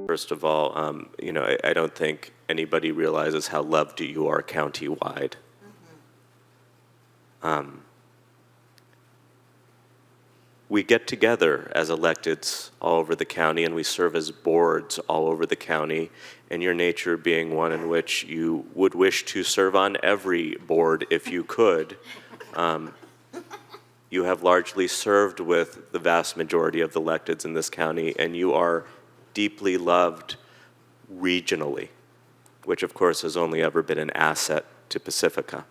First of all, I don't think anybody realizes how loved you are county-wide. We get together as electeds all over the county, and we serve as boards all over the county, and your nature being one in which you would wish to serve on every board if you could. You have largely served with the vast majority of the electeds in this county, and you are deeply loved regionally, which of course has only ever been an asset to Pacifica.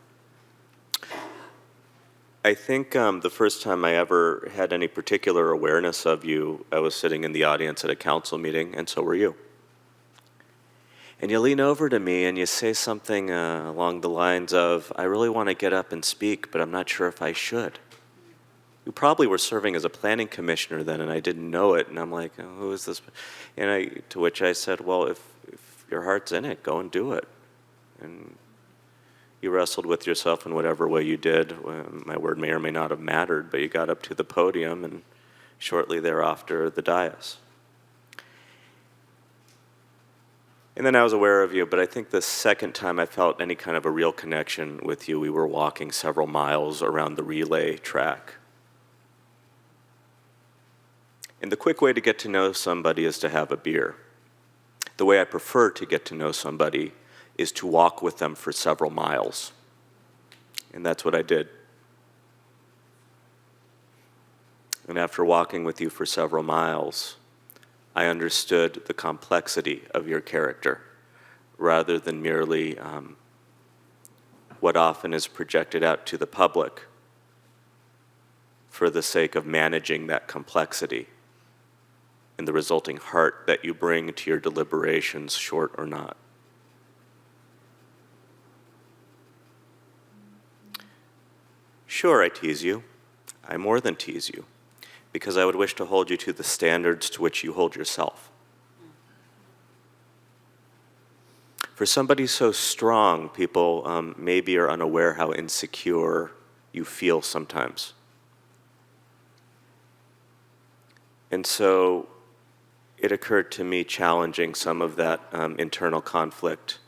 I think the first time I ever had any particular awareness of you, I was sitting in the audience at a council meeting, and so were you. And you lean over to me and you say something along the lines of, I really want to get up and speak, but I'm not sure if I should. You probably were serving as a planning commissioner then, and I didn't know it, and I'm like, oh, who is this? And to which I said, well, if your heart's in it, go and do it. And you wrestled with yourself in whatever way you did. My word may or may not have mattered, but you got up to the podium and shortly thereafter the dais. And then I was aware of you, but I think the second time I felt any kind of a real connection with you, we were walking several miles around the relay track. And the quick way to get to know somebody is to have a beer. The way I prefer to get to know somebody is to walk with them for several miles. And that's what I did. And after walking with you for several miles, I understood the complexity of your character rather than merely what often is projected out to the public for the sake of managing that complexity and the resulting heart that you bring to your deliberations, short or not. Sure, I tease you. I more than tease you, because I would wish to hold you to the standards to which you hold yourself. For somebody so strong, people maybe are unaware how insecure you feel sometimes. And so it occurred to me challenging some of that internal conflict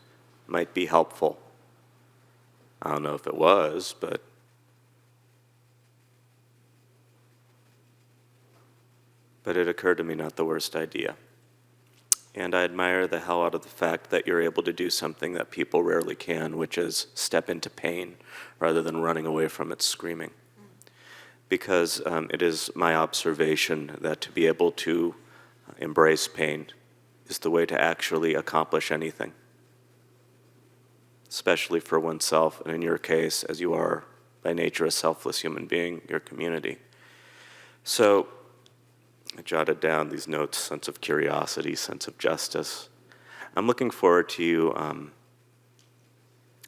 might be helpful. I don't know if it was, but it occurred to me not the worst idea. And I admire the hell out of the fact that you're able to do something that people rarely can, which is step into pain rather than running away from it screaming. Because it is my observation that to be able to embrace pain is the way to actually accomplish anything, especially for oneself, and in your case, as you are by nature a selfless human being, your community. So I jotted down these notes: sense of curiosity, sense of justice. I'm looking forward to you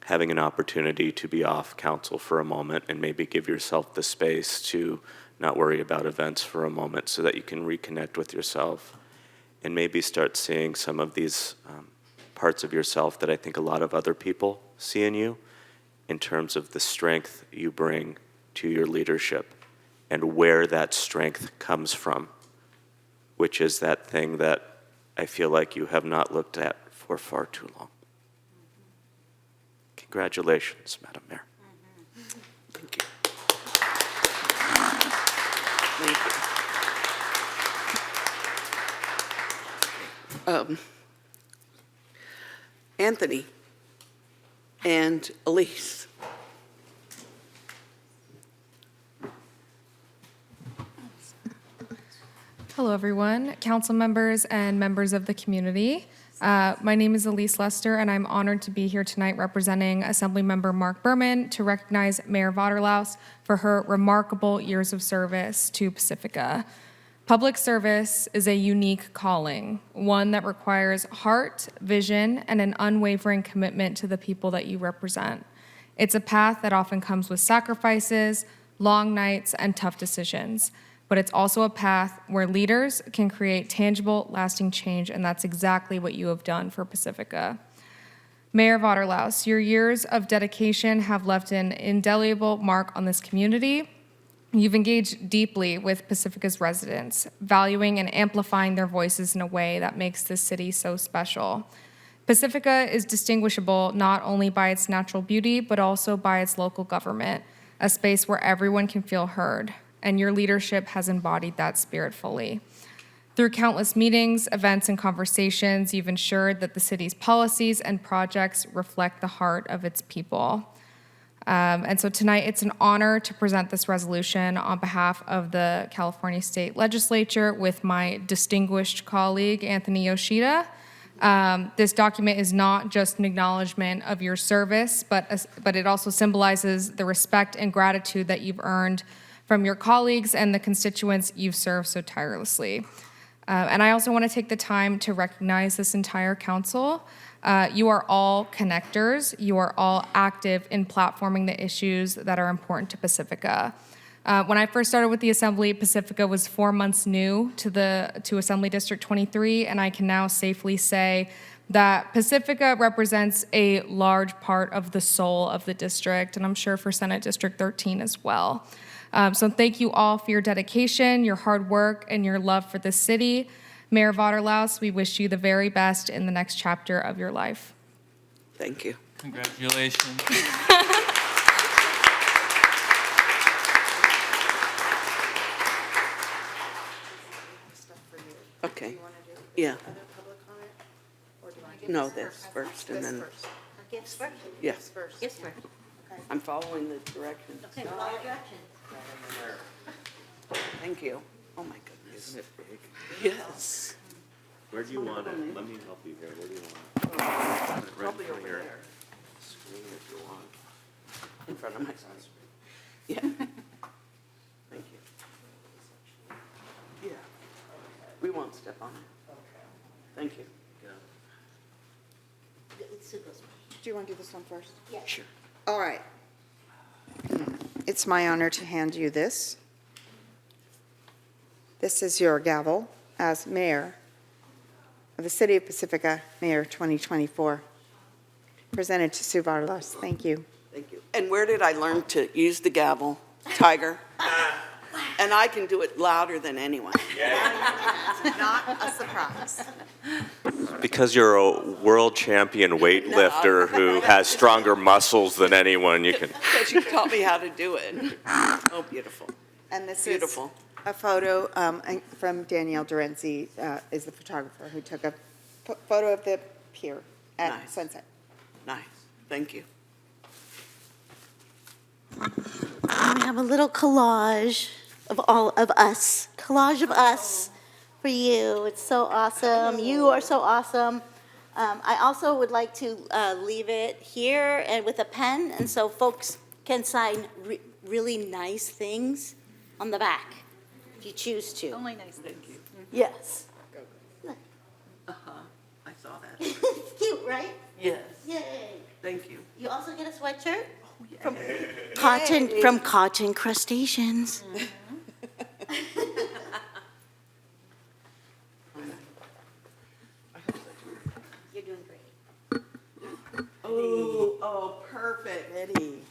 having an opportunity to be off council for a moment and maybe give yourself the space to not worry about events for a moment so that you can reconnect with yourself and maybe start seeing some of these parts of yourself that I think a lot of other people see in you in terms of the strength you bring to your leadership and where that strength comes from, which is that thing that I feel like you have not looked at for far too long. Congratulations, Madam Mayor. Thank you. Anthony and Elise. Hello, everyone, council members and members of the community. My name is Elise Lester, and I'm honored to be here tonight representing Assemblymember Mark Berman to recognize Mayor Vaterlaus for her remarkable years of service to Pacifica. Public service is a unique calling, one that requires heart, vision, and an unwavering commitment to the people that you represent. It's a path that often comes with sacrifices, long nights, and tough decisions. But it's also a path where leaders can create tangible, lasting change, and that's exactly what you have done for Pacifica. Mayor Vaterlaus, your years of dedication have left an indelible mark on this community. You've engaged deeply with Pacifica's residents, valuing and amplifying their voices in a way that makes this city so special. Pacifica is distinguishable not only by its natural beauty, but also by its local government, a space where everyone can feel heard, and your leadership has embodied that spirit fully. Through countless meetings, events, and conversations, you've ensured that the city's policies and projects reflect the heart of its people. And so tonight, it's an honor to present this resolution on behalf of the California State Legislature with my distinguished colleague, Anthony Yoshida. This document is not just an acknowledgement of your service, but it also symbolizes the respect and gratitude that you've earned from your colleagues and the constituents you've served so tirelessly. And I also want to take the time to recognize this entire council. You are all connectors. You are all active in platforming the issues that are important to Pacifica. When I first started with the Assembly, Pacifica was 4 months new to Assembly District 23, and I can now safely say that Pacifica represents a large part of the soul of the district, and I'm sure for Senate District 13 as well. So thank you all for your dedication, your hard work, and your love for this city. Mayor Vaterlaus, we wish you the very best in the next chapter of your life. Thank you. Congratulations. Okay. Yeah. No, this first and then, Gifts first? yes. Gifts first. I'm following the directions. Okay, follow directions. Thank you. Oh, my goodness. Isn't it big? Yes. Where do you want it? Let me help you here. Where do you want it? Right Probably in front over of your there. screen if you want. In front of my son. Yeah. Thank you. Yeah. We won't step on it. Thank you. Sue goes first. Do you want to do this one first? Yeah. Sure. All right. It's my honor to hand you this. This is your gavel as mayor of the City of Pacifica, Mayor 2024. Presented to Sue Vaterlaus. Thank you. Thank you. And where did I learn to use the gavel? Tiger? And I can do it louder than anyone. Not a surprise. Because you're a world champion weightlifter who has stronger muscles than anyone, you can. Because you taught me how to do it. Oh, beautiful. And this Beautiful. is a photo from Danielle Dorenzi, is the photographer who took a photo of the pier at Nice. sunset. Nice. Thank you. And we have a little collage of all of us. Collage of us for you. It's so awesome. You are so awesome. I also would like to leave it here and with a pen, and so folks can sign really nice things on the back if you choose to. Only nice things. Thank you. Yes. Uh-huh. I saw that. Cute, right? Yes. Yay. Thank you. You also get a sweatshirt From from Cotton Crustaceans. You're doing great. Oh, perfect. Betty.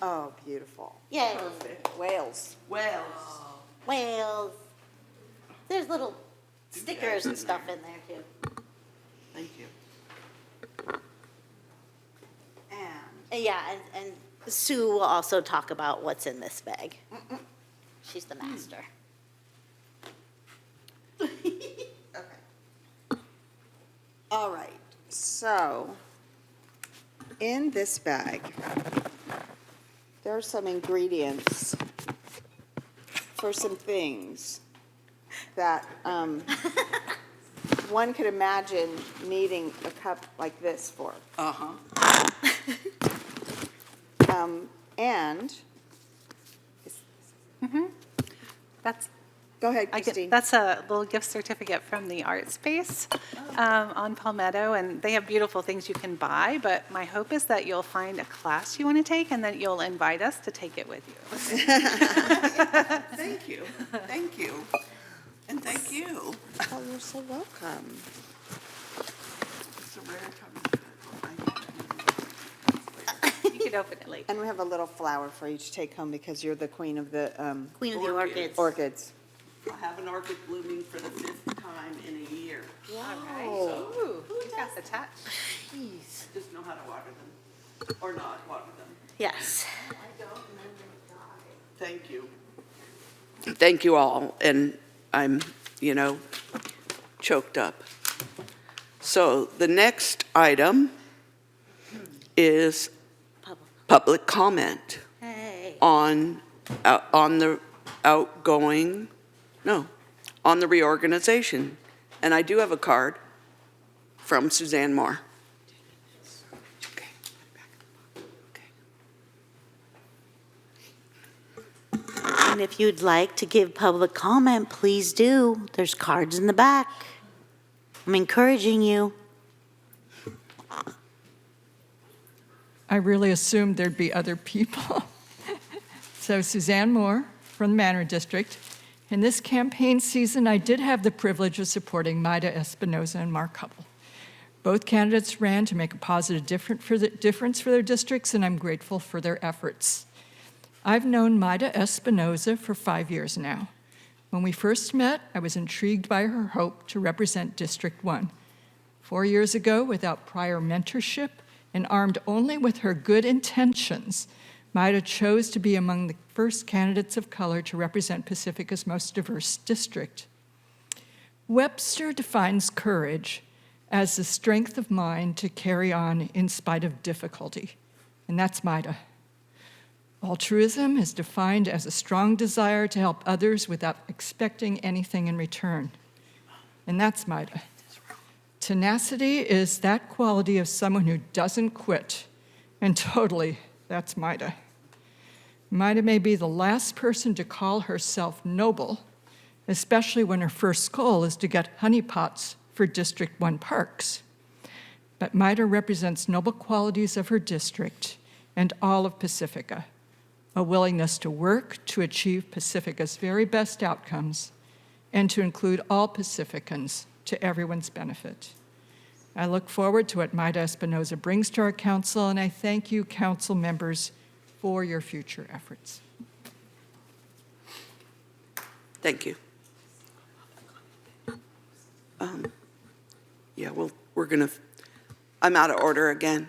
Oh, beautiful. Yay. Perfect. Wales. Wales. Whales. There's little stickers and stuff in there too. Thank you. And Yeah, and Sue will also talk about what's in this bag. She's the master. okay. All right. So in this bag, there are some ingredients for some things that one could imagine needing a cup like this for. Uh-huh. And That's, go ahead, Christine. that's a little gift certificate from the art space on Palmetto, and they have beautiful things you can buy, but my hope is that you'll find a class you want to take and that you'll invite us to take it with you. Thank you. Thank you. And thank you. Oh, you're so welcome. It's a rare time. You she'd open it late. And we have a little flower for you to take home because you're the queen of the Queen of the Orchids. orchids. I have an orchid blooming for the 5th time in a year. All right. Ooh, you got the touch. Jeez. Just know how to water them, or not water them. Yes. Thank you. Thank you all, and I'm, choked up. So the next item is public comment Hey. on the on the reorganization. And I do have a card from Suzanne Moore. And if you'd like to give public comment, please do. There's cards in the back. I'm encouraging you. I really assumed there'd be other people. So Suzanne Moore from the Manor District. In this campaign season, I did have the privilege of supporting Maida Espinoza and Mark Hubble. Both candidates ran to make a positive difference for their districts, and I'm grateful for their efforts. I've known Maida Espinoza for 5 years now. When we first met, I was intrigued by her hope to represent District 1. 4 years ago, without prior mentorship and armed only with her good intentions, Maida chose to be among the first candidates of color to represent Pacifica's most diverse district. Webster defines courage as the strength of mind to carry on in spite of difficulty, and that's Maida. Altruism is defined as a strong desire to help others without expecting anything in return, and that's Maida. Tenacity is that quality of someone who doesn't quit, and totally, that's Maida. Maida may be the last person to call herself noble, especially when her first goal is to get honeypots for District 1 parks. But Maida represents noble qualities of her district and all of Pacifica, a willingness to work to achieve Pacifica's very best outcomes and to include all Pacificans to everyone's benefit. I look forward to what Maida Espinoza brings to our council, and I thank you, council members, for your future efforts. Thank you. I'm out of order again.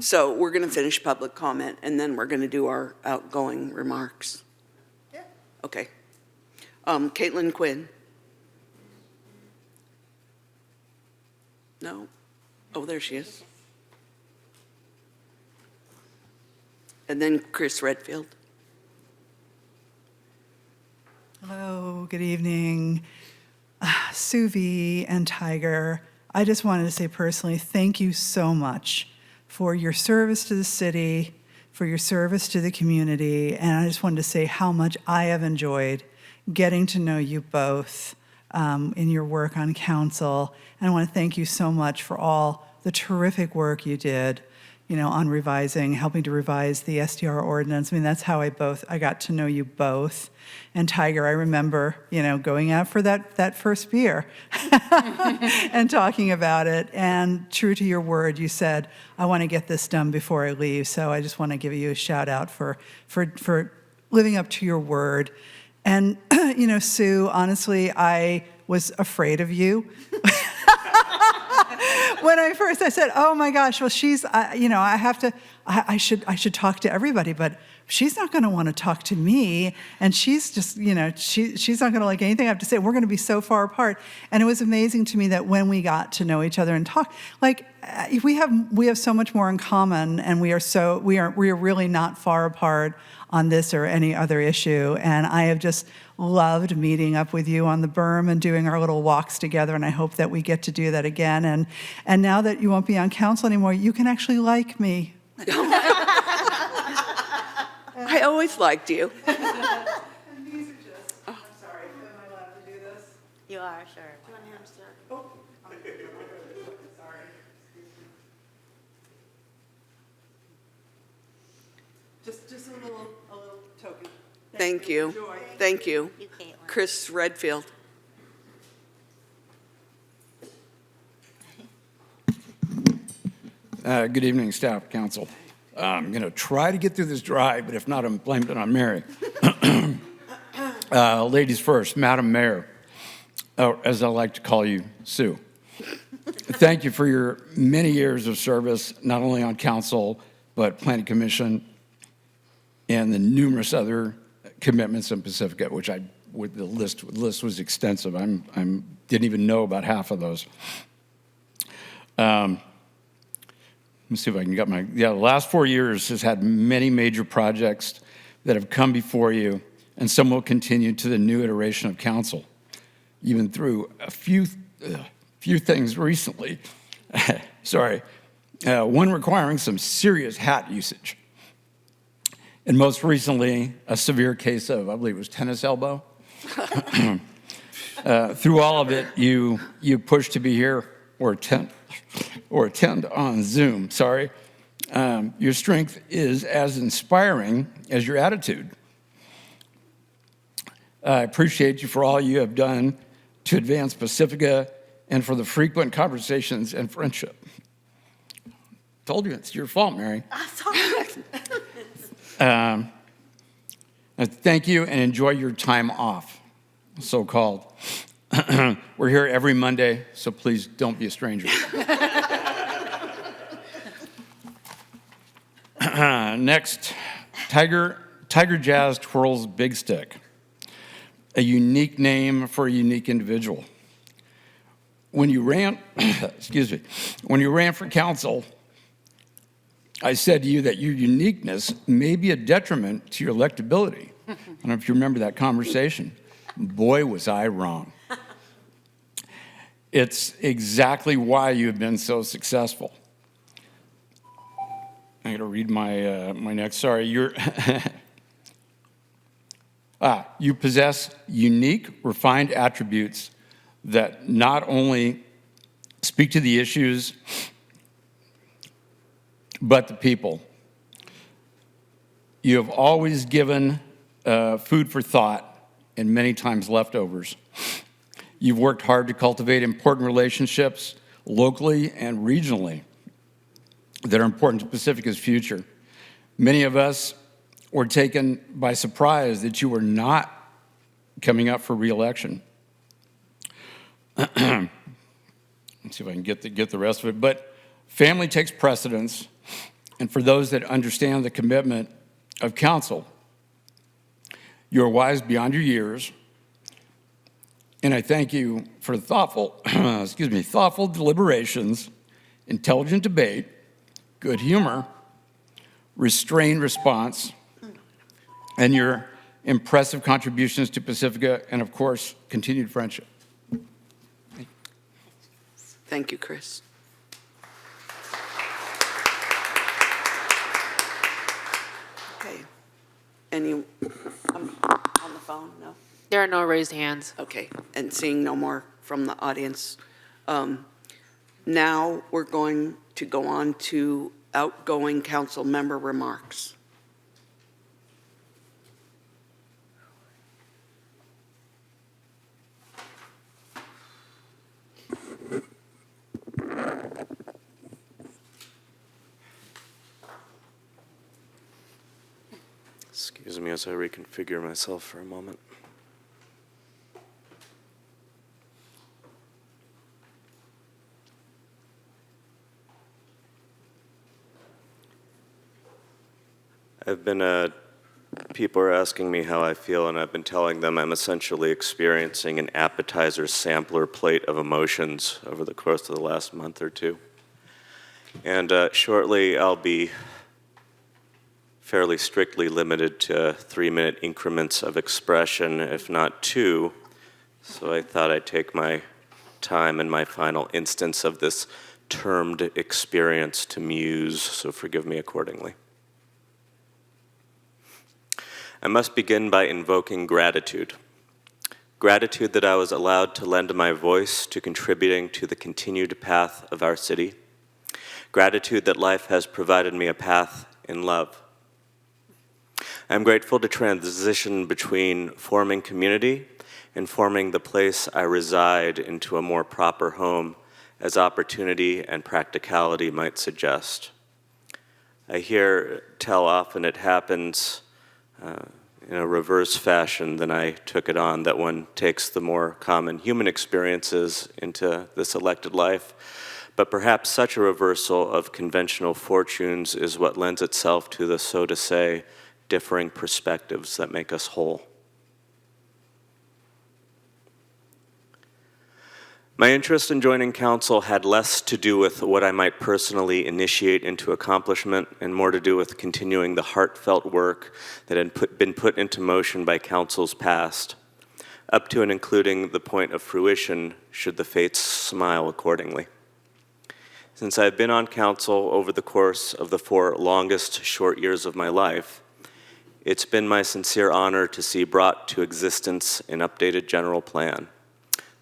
So we're going to finish public comment, and then we're going to do our outgoing remarks. Yeah. Okay. Caitlin Quinn. No? Oh, there she is. And then Chris Redfield. Hello, good evening. Sue V and Tiger, I just wanted to say personally, thank you so much for your service to the city, for your service to the community, and I just wanted to say how much I have enjoyed getting to know you both in your work on council. And I want to thank you so much for all the terrific work you did, on helping to revise the SDR ordinance. I mean, that's how I got to know you both. And Tiger, I remember, going out for that first beer and talking about it. And true to your word, you said, I want to get this done before I leave. So I just want to give you a shout out for living up to your word. And, Sue, honestly, I was afraid of you. When I said, oh my gosh, well, I should talk to everybody, but she's not going to want to talk to me. And she's just, she's not going to like anything I have to say. We're going to be so far apart. And it was amazing to me that when we got to know each other and talk, like we have so much more in common, and we are really not far apart on this or any other issue. And I have just loved meeting up with you on the berm and doing our little walks together, and I hope that we get to do that again. And now that you won't be on council anymore, you can actually like me. I always liked you. And these are just, I'm sorry, am I allowed to do this? You are, sure. Do you want him to? Oh, sorry. Just a little token. Thank you. Enjoy. Thank you. You, Caitlin. Chris Redfield. Good evening, staff, council. I'm going to try to get through this dry, but if not, I'm blaming it on Mary. Ladies first, Madam Mayor, or as I like to call you, Sue. Thank you for your many years of service, not only on council, but Planning Commission, and the numerous other commitments in Pacifica, which the list was extensive. Didn't even know about half of those. Let me see if I can get the last 4 years has had many major projects that have come before you, and some will continue to the new iteration of council, even through a few things recently. Sorry. One requiring some serious hat usage. And most recently, a severe case of, I believe it was tennis elbow. Through all of it, you pushed to be here or attend on Zoom, sorry. Your strength is as inspiring as your attitude. I appreciate you for all you have done to advance Pacifica and for the frequent conversations and friendship. Told you it's your fault, Mary. Thank you and enjoy your time off, so-called. We're here every Monday, so please don't be a stranger. Next, Tiger Jazz Twirls Big Stick, a unique name for a unique individual. When you ran, when you ran for council, I said to you that your uniqueness may be a detriment to your electability. I don't know if you remember that conversation. Boy, was I wrong. It's exactly why you have been so successful. I got to read my next. Sorry, you possess unique, refined attributes that not only speak to the issues, but the people. You have always given food for thought and many times leftovers. You've worked hard to cultivate important relationships locally and regionally that are important to Pacifica's future. Many of us were taken by surprise that you were not coming up for re-election. Let's see if I can get the rest of it. But family takes precedence, and for those that understand the commitment of council, you are wise beyond your years, and I thank you for thoughtful deliberations, intelligent debate, good humor, restrained response, and your impressive contributions to Pacifica, and of course, continued friendship. Thank you, Chris. Okay. Any on the phone? No? There are no raised hands. Okay, and seeing no more from the audience. Now we're going to go on to outgoing council member remarks. Excuse me as I reconfigure myself for a moment. People are asking me how I feel, and I've been telling them I'm essentially experiencing an appetizer sampler plate of emotions over the course of the last month or two. And shortly, I'll be fairly strictly limited to 3-minute increments of expression, if not 2. So I thought I'd take my time in my final instance of this termed experience to muse, so forgive me accordingly. I must begin by invoking gratitude. Gratitude that I was allowed to lend my voice to contributing to the continued path of our city. Gratitude that life has provided me a path in love. I'm grateful to transition between forming community and forming the place I reside into a more proper home, as opportunity and practicality might suggest. I hear tell often it happens in a reverse fashion than I took it on, that one takes the more common human experiences into this elected life. But perhaps such a reversal of conventional fortunes is what lends itself to the, so to say, differing perspectives that make us whole. My interest in joining council had less to do with what I might personally initiate into accomplishment and more to do with continuing the heartfelt work that had been put into motion by councils past, up to and including the point of fruition should the fates smile accordingly. Since I've been on council over the course of the 4 longest short years of my life, it's been my sincere honor to see brought to existence an updated general plan,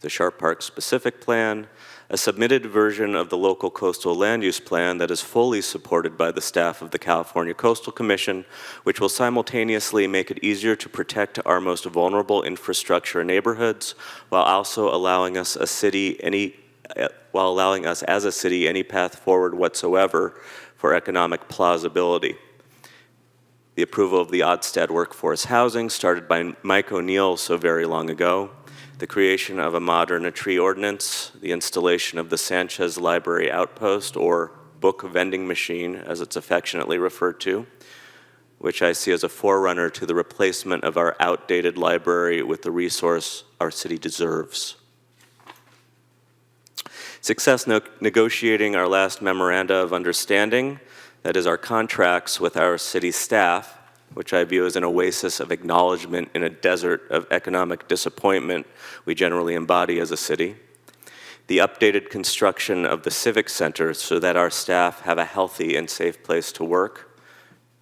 the Sharp Park Specific Plan, a submitted version of the local coastal land use plan that is fully supported by the staff of the California Coastal Commission, which will simultaneously make it easier to protect our most vulnerable infrastructure neighborhoods while also allowing us as a city any path forward whatsoever for economic plausibility. The approval of the Odstad workforce housing started by Mike O'Neill so very long ago, the creation of a modern tree ordinance, the installation of the Sanchez Library Outpost, or book vending machine as it's affectionately referred to, which I see as a forerunner to the replacement of our outdated library with the resource our city deserves. Success negotiating our last memoranda of understanding, that is our contracts with our city staff, which I view as an oasis of acknowledgement in a desert of economic disappointment we generally embody as a city. The updated construction of the Civic Center so that our staff have a healthy and safe place to work.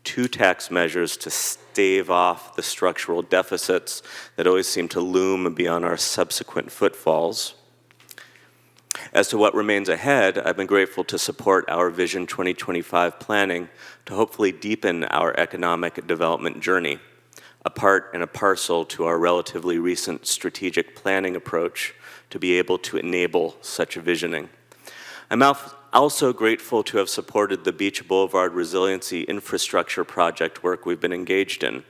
2 tax measures to stave off the structural deficits that always seem to loom beyond our subsequent footfalls. As to what remains ahead, I've been grateful to support our Vision 2025 planning to hopefully deepen our economic development journey, a part and a parcel to our relatively recent strategic planning approach to be able to enable such a visioning. I'm also grateful to have supported the Beach Boulevard Resiliency Infrastructure Project work we've been engaged in,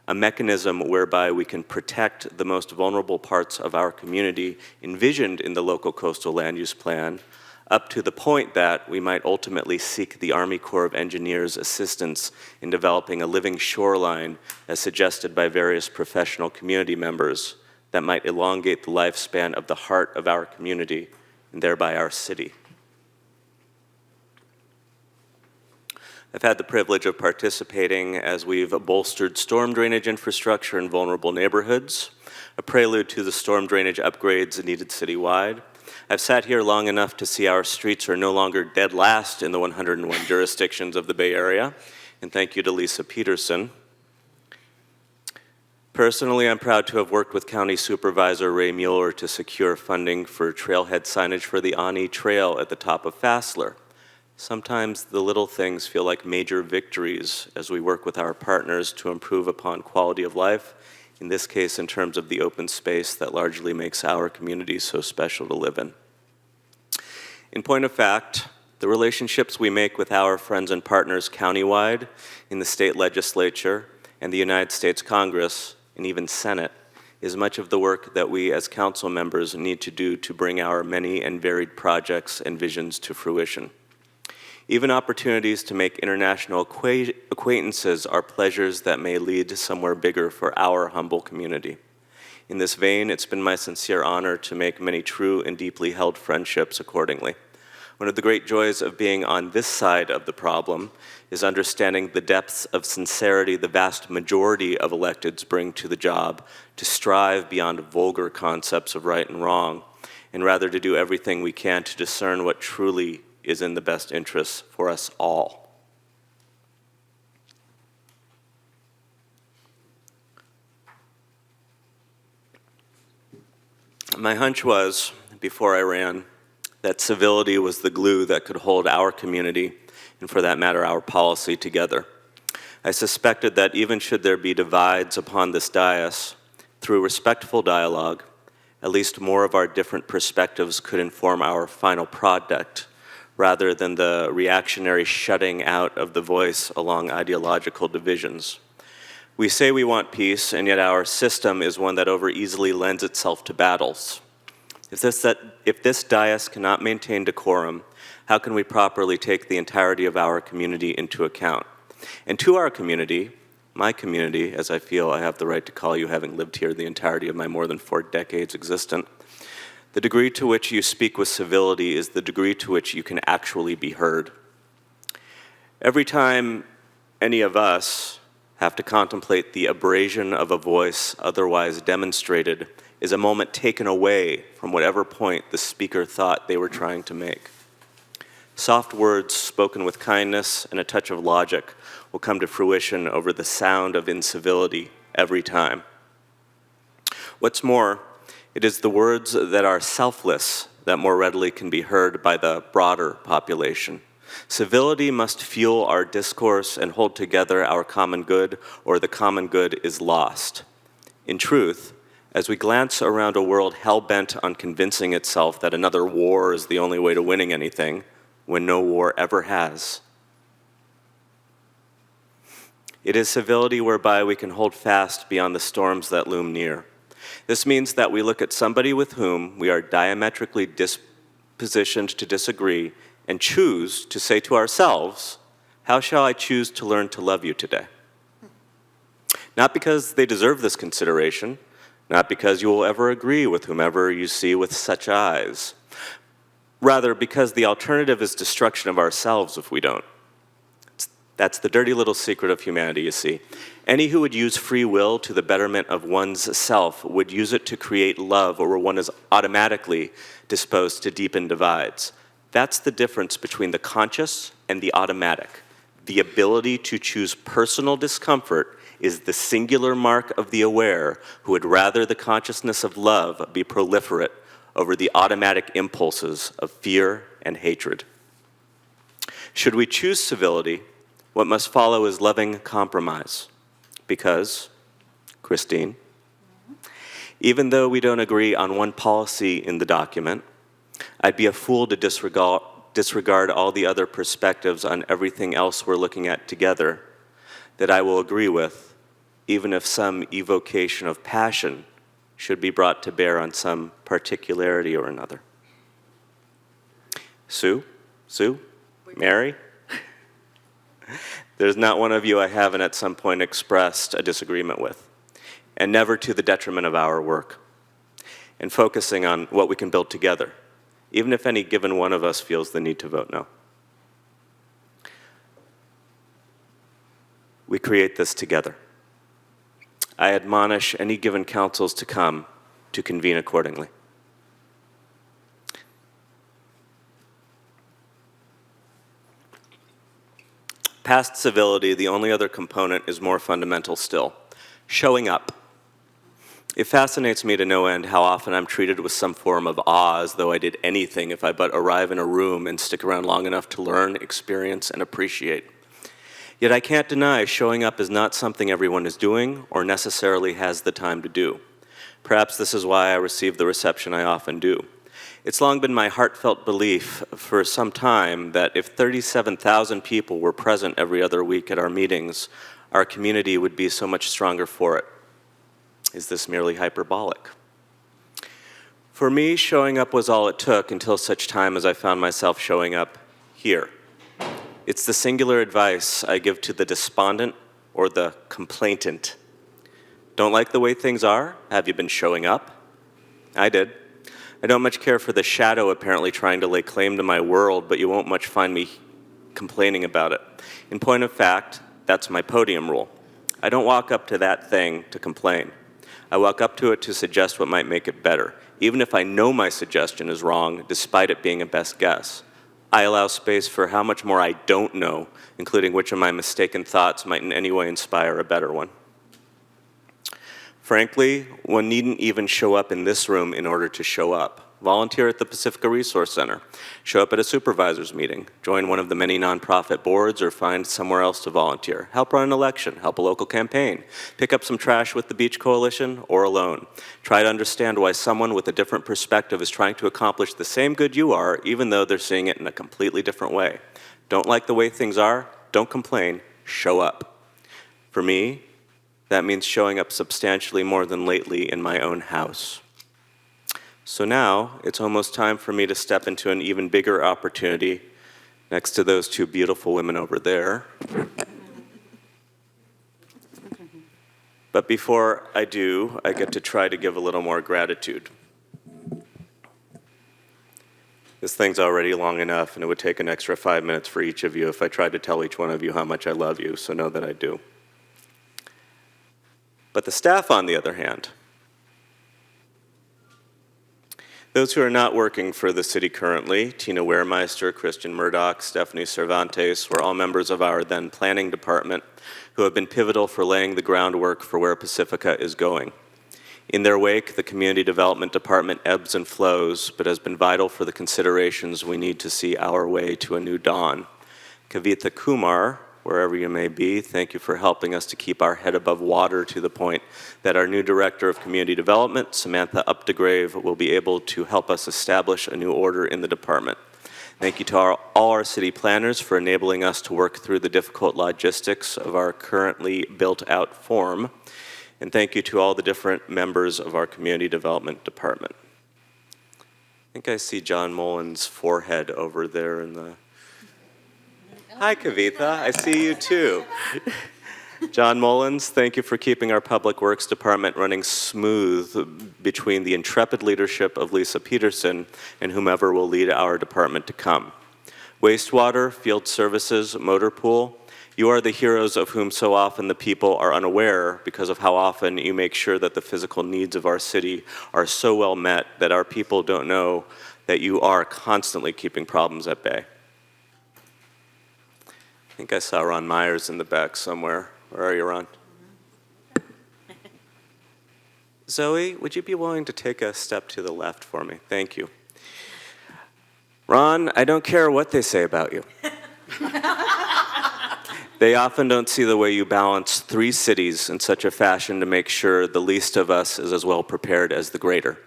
a mechanism whereby we can protect the most vulnerable parts of our community envisioned in the local coastal land use plan, up to the point that we might ultimately seek the Army Corps of Engineers' assistance in developing a living shoreline as suggested by various professional community members that might elongate the lifespan of the heart of our community and thereby our city. I've had the privilege of participating as we've bolstered storm drainage infrastructure in vulnerable neighborhoods, a prelude to the storm drainage upgrades needed citywide. I've sat here long enough to see our streets are no longer dead last in the 101 jurisdictions of the Bay Area, and thank you to Lisa Peterson. Personally, I'm proud to have worked with County Supervisor Ray Mueller to secure funding for trailhead signage for the Ani Trail at the top of Fassler. Sometimes the little things feel like major victories as we work with our partners to improve upon quality of life, in this case in terms of the open space that largely makes our community so special to live in. In point of fact, the relationships we make with our friends and partners countywide, in the state legislature, and the United States Congress, and even Senate, is much of the work that we as council members need to do to bring our many and varied projects and visions to fruition. Even opportunities to make international acquaintances are pleasures that may lead to somewhere bigger for our humble community. In this vein, it's been my sincere honor to make many true and deeply held friendships accordingly. One of the great joys of being on this side of the problem is understanding the depths of sincerity the vast majority of electeds bring to the job to strive beyond vulgar concepts of right and wrong, and rather to do everything we can to discern what truly is in the best interests for us all. My hunch was, before I ran, that civility was the glue that could hold our community, and for that matter, our policy together. I suspected that even should there be divides upon this dais, through respectful dialogue, at least more of our different perspectives could inform our final product, rather than the reactionary shutting out of the voice along ideological divisions. We say we want peace, and yet our system is one that over-easily lends itself to battles. If this dais cannot maintain decorum, how can we properly take the entirety of our community into account? And to our community, my community, as I feel I have the right to call you, having lived here the entirety of my more than 4 decades existent, the degree to which you speak with civility is the degree to which you can actually be heard. Every time any of us have to contemplate the abrasion of a voice otherwise demonstrated is a moment taken away from whatever point the speaker thought they were trying to make. Soft words spoken with kindness and a touch of logic will come to fruition over the sound of incivility every time. What's more, it is the words that are selfless that more readily can be heard by the broader population. Civility must fuel our discourse and hold together our common good, or the common good is lost. In truth, as we glance around a world hell-bent on convincing itself that another war is the only way to winning anything, when no war ever has, it is civility whereby we can hold fast beyond the storms that loom near. This means that we look at somebody with whom we are diametrically dispositioned to disagree and choose to say to ourselves, how shall I choose to learn to love you today? Not because they deserve this consideration, not because you will ever agree with whomever you see with such eyes. Rather, because the alternative is destruction of ourselves if we don't. That's the dirty little secret of humanity, you see. Any who would use free will to the betterment of one's self would use it to create love, or where one is automatically disposed to deepen divides. That's the difference between the conscious and the automatic. The ability to choose personal discomfort is the singular mark of the aware who would rather the consciousness of love be proliferate over the automatic impulses of fear and hatred. Should we choose civility, what must follow is loving compromise. Because, Christine, even though we don't agree on one policy in the document, I'd be a fool to disregard all the other perspectives on everything else we're looking at together that I will agree with, even if some evocation of passion should be brought to bear on some particularity or another. Sue? Mary? There's not one of you I haven't at some point expressed a disagreement with, and never to the detriment of our work, and focusing on what we can build together, even if any given one of us feels the need to vote no. We create this together. I admonish any given councils to come to convene accordingly. Past civility, the only other component is more fundamental still, showing up. It fascinates me to no end how often I'm treated with some form of awe, as though I did anything if I but arrive in a room and stick around long enough to learn, experience, and appreciate. Yet I can't deny showing up is not something everyone is doing or necessarily has the time to do. Perhaps this is why I receive the reception I often do. It's long been my heartfelt belief for some time that if 37,000 people were present every other week at our meetings, our community would be so much stronger for it. Is this merely hyperbolic? For me, showing up was all it took until such time as I found myself showing up here. It's the singular advice I give to the despondent or the complainant. Don't like the way things are? Have you been showing up? I did. I don't much care for the shadow apparently trying to lay claim to my world, but you won't much find me complaining about it. In point of fact, that's my podium rule. I don't walk up to that thing to complain. I walk up to it to suggest what might make it better, even if I know my suggestion is wrong, despite it being a best guess. I allow space for how much more I don't know, including which of my mistaken thoughts might in any way inspire a better one. Frankly, one needn't even show up in this room in order to show up. volunteer at the Pacifica Resource Center, show up at a supervisor's meeting, join one of the many nonprofit boards, or find somewhere else to volunteer. Help run an election, help a local campaign, pick up some trash with the Beach Coalition or alone. Try to understand why someone with a different perspective is trying to accomplish the same good you are, even though they're seeing it in a completely different way. Don't like the way things are? Don't complain, show up. For me, that means showing up substantially more than lately in my own house. So now, it's almost time for me to step into an even bigger opportunity next to those two beautiful women over there. But before I do, I get to try to give a little more gratitude. This thing's already long enough, and it would take an extra 5 minutes for each of you if I tried to tell each one of you how much I love you, so know that I do. But the staff, on the other hand, those who are not working for the city currently, Tina Wehrmeister, Christian Murdoch, Stephanie Cervantes, were all members of our then planning department who have been pivotal for laying the groundwork for where Pacifica is going. In their wake, the community development department ebbs and flows, but has been vital for the considerations we need to see our way to a new dawn. Kavitha Kumar, wherever you may be, thank you for helping us to keep our head above water to the point that our new Director of Community Development, Samantha Updegrave, will be able to help us establish a new order in the department. Thank you to all our city planners for enabling us to work through the difficult logistics of our currently built-out form. And thank you to all the different members of our Community Development Department. I think I see John Mullen's forehead over there in the... Hi, Kavitha. I see you too. John Mullins, thank you for keeping our Public Works Department running smooth between the intrepid leadership of Lisa Peterson and whomever will lead our department to come. Wastewater, Field Services, Motor Pool, you are the heroes of whom so often the people are unaware because of how often you make sure that the physical needs of our city are so well met that our people don't know that you are constantly keeping problems at bay. I think I saw Ron Myers in the back somewhere. Where are you, Ron? Zoe, would you be willing to take a step to the left for me? Thank you. Ron, I don't care what they say about you. They often don't see the way you balance 3 cities in such a fashion to make sure the least of us is as well prepared as the greater.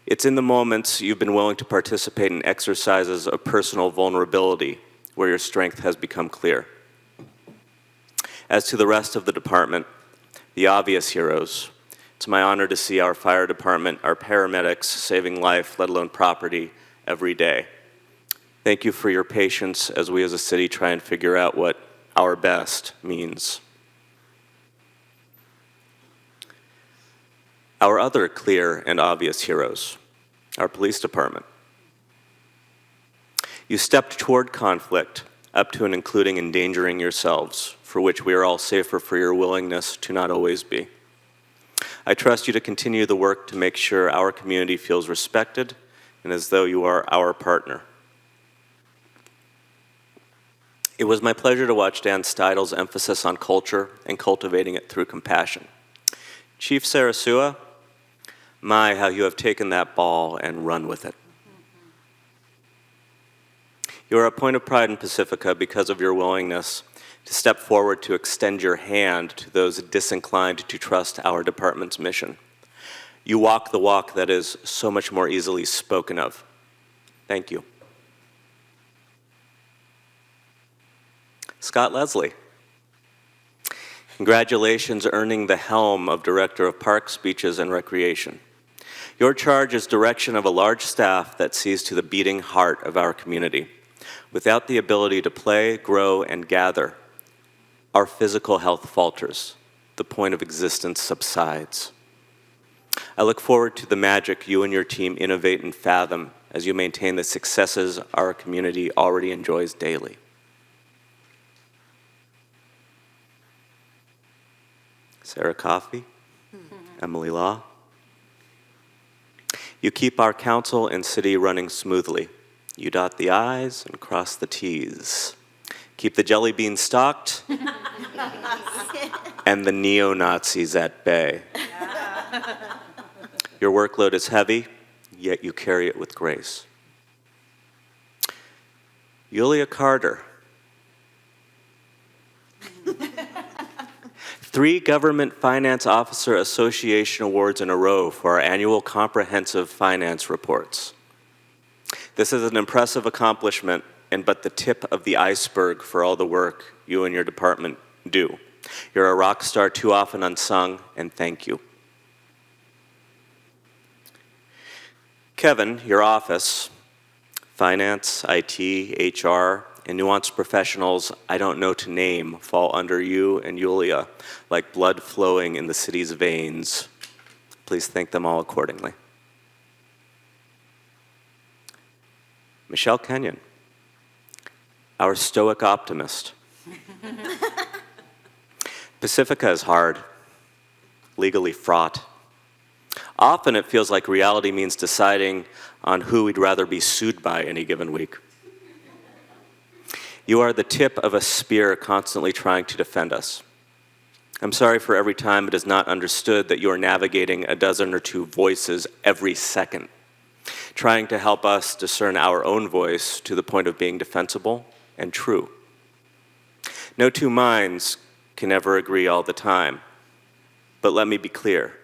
It's in the moments you've been willing to participate in exercises of personal vulnerability where your strength has become clear. As to the rest of the department, the obvious heroes, it's my honor to see our fire department, our paramedics saving life, let alone property, every day. Thank you for your patience as we as a city try and figure out what our best means. Our other clear and obvious heroes, our police department. You stepped toward conflict, up to and including endangering yourselves, for which we are all safer for your willingness to not always be. I trust you to continue the work to make sure our community feels respected and as though you are our partner. It was my pleasure to watch Dan Steidel's emphasis on culture and cultivating it through compassion. Chief Sarasua, my, how you have taken that ball and run with it. You are a point of pride in Pacifica because of your willingness to step forward to extend your hand to those disinclined to trust our department's mission. You walk the walk that is so much more easily spoken of. Thank you. Scott Leslie. Congratulations earning the helm of Director of Parks, Beaches, and Recreation. Your charge is direction of a large staff that sees to the beating heart of our community. Without the ability to play, grow, and gather, our physical health falters. The point of existence subsides. I look forward to the magic you and your team innovate and fathom as you maintain the successes our community already enjoys daily. Sarah Coffey, Emily Law. You keep our council and city running smoothly. You dot the I's and cross the T's. Keep the jelly beans stocked and the neo-Nazis at bay. Your workload is heavy, yet you carry it with grace. Yulia Carter. 3 Government Finance Officer Association awards in a row for our annual comprehensive finance reports. This is an impressive accomplishment and but the tip of the iceberg for all the work you and your department do. You're a rock star too often unsung, and thank you. Kevin, your office, finance, IT, HR, and nuanced professionals I don't know to name fall under you and Yulia like blood flowing in the city's veins. Please thank them all accordingly. Michelle Kenyon, our stoic optimist. Pacifica is hard, legally fraught. Often it feels like reality means deciding on who we'd rather be sued by any given week. You are the tip of a spear constantly trying to defend us. I'm sorry for every time it is not understood that you are navigating a dozen or 2 voices every second, trying to help us discern our own voice to the point of being defensible and true. No 2 minds can ever agree all the time, but let me be clear.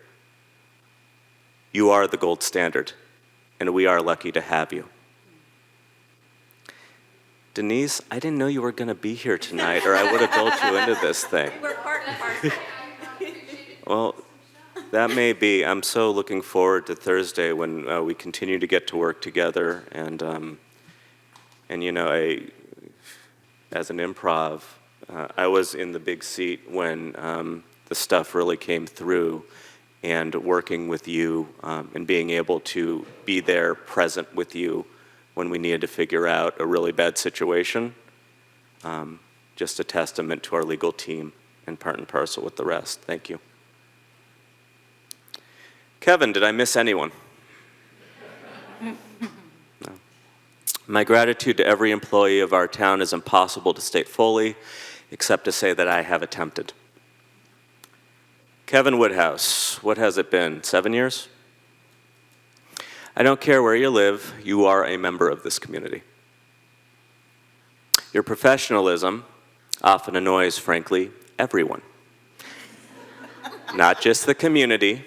You are the gold standard, and we are lucky to have you. Denise, I didn't know you were going to be here tonight, or I would have built you into this thing. We're part and parcel. Well, that may be. I'm so looking forward to Thursday when we continue to get to work together. And you know, as an improv, I was in the big seat when the stuff really came through, and working with you and being able to be there present with you when we needed to figure out a really bad situation. Just a testament to our legal team and part and parcel with the rest. Thank you. Kevin, did I miss anyone? No. My gratitude to every employee of our town is impossible to state fully, except to say that I have attempted. Kevin Woodhouse, what has it been, 7 years? I don't care where you live, you are a member of this community. Your professionalism often annoys, frankly, everyone. Not just the community,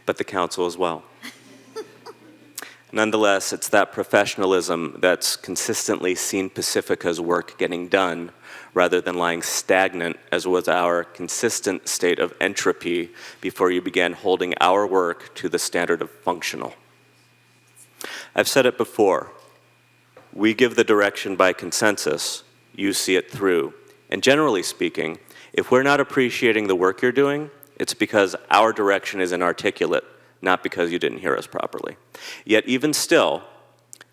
but the council as well. Nonetheless, it's that professionalism that's consistently seen Pacifica's work getting done rather than lying stagnant, as was our consistent state of entropy before you began holding our work to the standard of functional. I've said it before, we give the direction by consensus, you see it through. And generally speaking, if we're not appreciating the work you're doing, it's because our direction is inarticulate, not because you didn't hear us properly. Yet even still,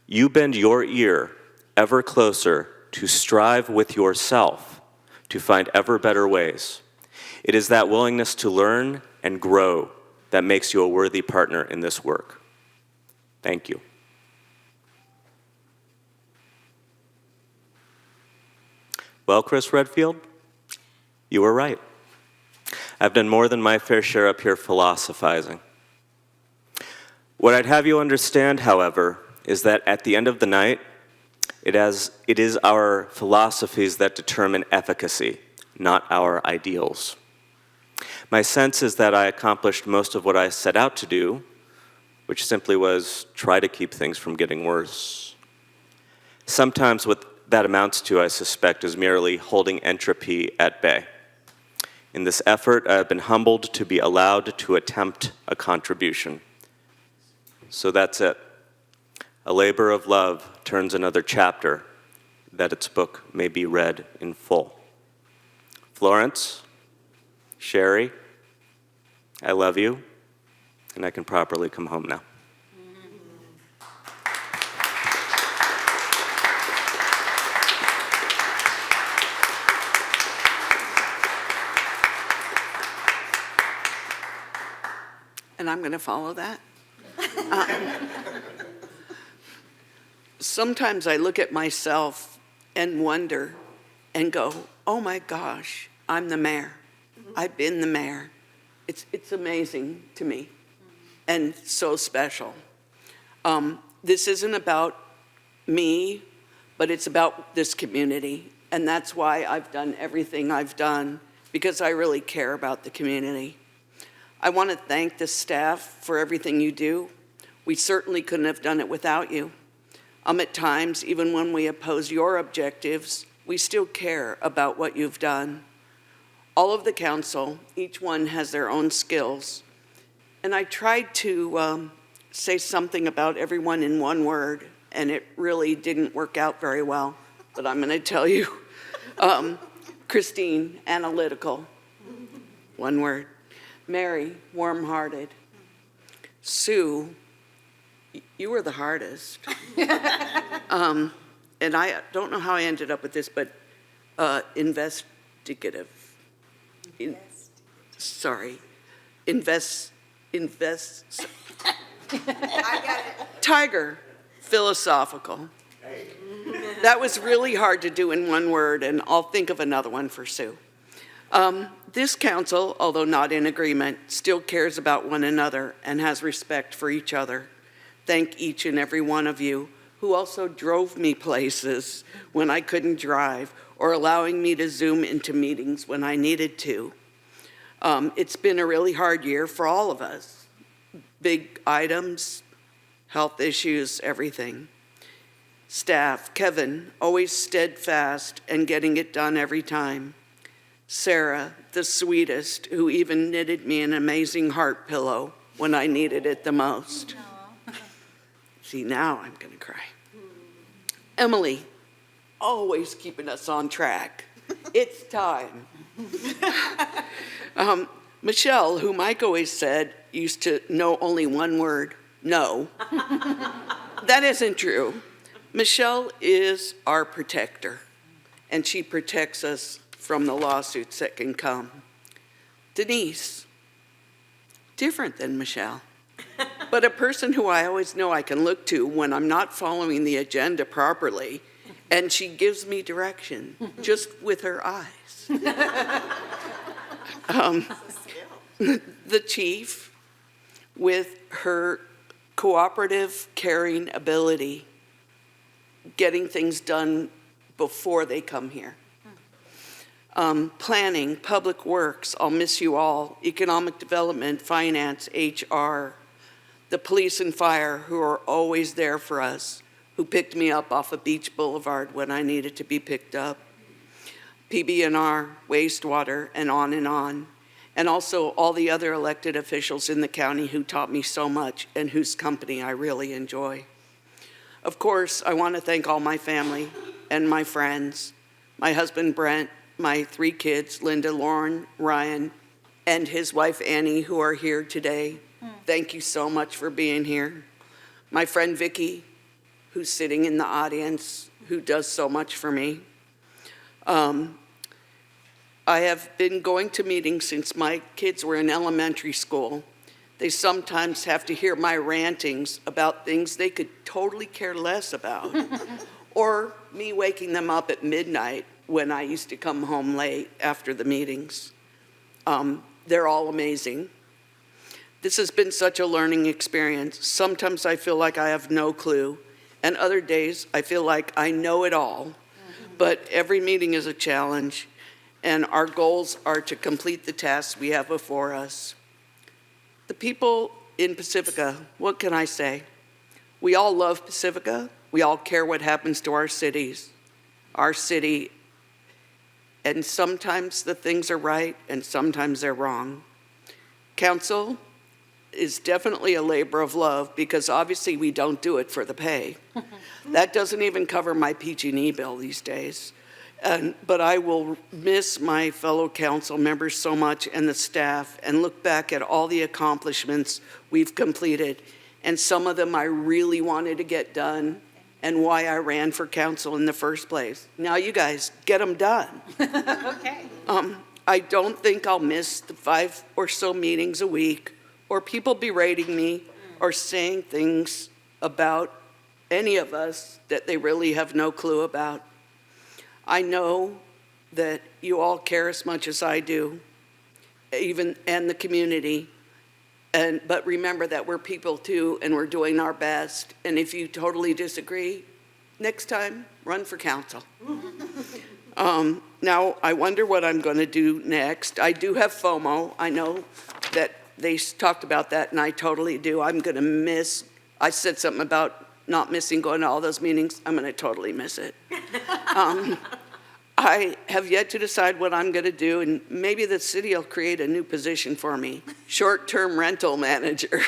you bend your ear ever closer to strive with yourself to find ever better ways. It is that willingness to learn and grow that makes you a worthy partner in this work. Thank you. Well, Chris Redfield, you were right. I've done more than my fair share up here philosophizing. What I'd have you understand, however, is that at the end of the night, it is our philosophies that determine efficacy, not our ideals. My sense is that I accomplished most of what I set out to do, which simply was try to keep things from getting worse. Sometimes what that amounts to, I suspect, is merely holding entropy at bay. In this effort, I have been humbled to be allowed to attempt a contribution. So that's it. A labor of love turns another chapter, that its book may be read in full. Florence, Sherry, I love you, and I can properly come home now. And I'm going to follow that. Sometimes I look at myself and wonder and go, oh my gosh, I'm the mayor. I've been the mayor. It's amazing to me and so special. This isn't about me, but it's about this community. And that's why I've done everything I've done, because I really care about the community. I want to thank the staff for everything you do. We certainly couldn't have done it without you. At times, even when we oppose your objectives, we still care about what you've done. All of the council, each one has their own skills. And I tried to say something about everyone in one word, and it really didn't work out very well. But I'm going to tell you. Christine, analytical, one word. Mary, warm-hearted. Sue, you were the hardest. And I don't know how I ended up with this, but investigative. Tiger, philosophical. That was really hard to do in one word, and I'll think of another one for Sue. This council, although not in agreement, still cares about one another and has respect for each other. Thank each and every one of you who also drove me places when I couldn't drive, or allowing me to Zoom into meetings when I needed to. It's been a really hard year for all of us. Big items, health issues, everything. Staff, Kevin, always steadfast and getting it done every time. Sarah, the sweetest, who even knitted me an amazing heart pillow when I needed it the most. See, now I'm gonna cry. Emily, always keeping us on track. It's time. Michelle, who Mike always said used to know only one word, no. That isn't true. Michelle is our protector, and she protects us from the lawsuits that can come. Denise, different than Michelle, but a person who I always know I can look to when I'm not following the agenda properly, and she gives me direction just with her eyes. The chief, with her cooperative, caring ability, getting things done before they come here. Planning, public works, I'll miss you all. Economic development, finance, HR, the police and fire, who are always there for us, who picked me up off of Beach Boulevard when I needed to be picked up. PB&R, wastewater, and on and on. And also all the other elected officials in the county who taught me so much and whose company I really enjoy. Of course, I want to thank all my family and my friends, my husband Brent, my 3 kids, Linda, Lauren, Ryan, and his wife Annie, who are here today. Thank you so much for being here. My friend Vicky, who's sitting in the audience, who does so much for me. I have been going to meetings since my kids were in elementary school. They sometimes have to hear my rantings about things they could totally care less about, or me waking them up at midnight when I used to come home late after the meetings. They're all amazing. This has been such a learning experience. Sometimes I feel like I have no clue, and other days I feel like I know it all. But every meeting is a challenge, and our goals are to complete the tasks we have before us. The people in Pacifica, what can I say? We all love Pacifica. We all care what happens to our cities, our city, and sometimes the things are right and sometimes they're wrong. Council is definitely a labor of love, because obviously we don't do it for the pay. That doesn't even cover my PG&E bill these days. But I will miss my fellow council members so much and the staff, and look back at all the accomplishments we've completed, and some of them I really wanted to get done, and why I ran for council in the first place. Now you guys, get them done. Okay. I don't think I'll miss the 5 or so meetings a week, or people berating me or saying things about any of us that they really have no clue about. I know that you all care as much as I do, and the community, But remember that we're people too, and we're doing our best. And if you totally disagree, next time, run for council. Now, I wonder what I'm going to do next. I do have FOMO. I know that they talked about that, and I totally do. I'm going to miss, I said something about not missing going to all those meetings. I'm going to totally miss it. I have yet to decide what I'm going to do, and maybe the city will create a new position for me, short-term rental manager.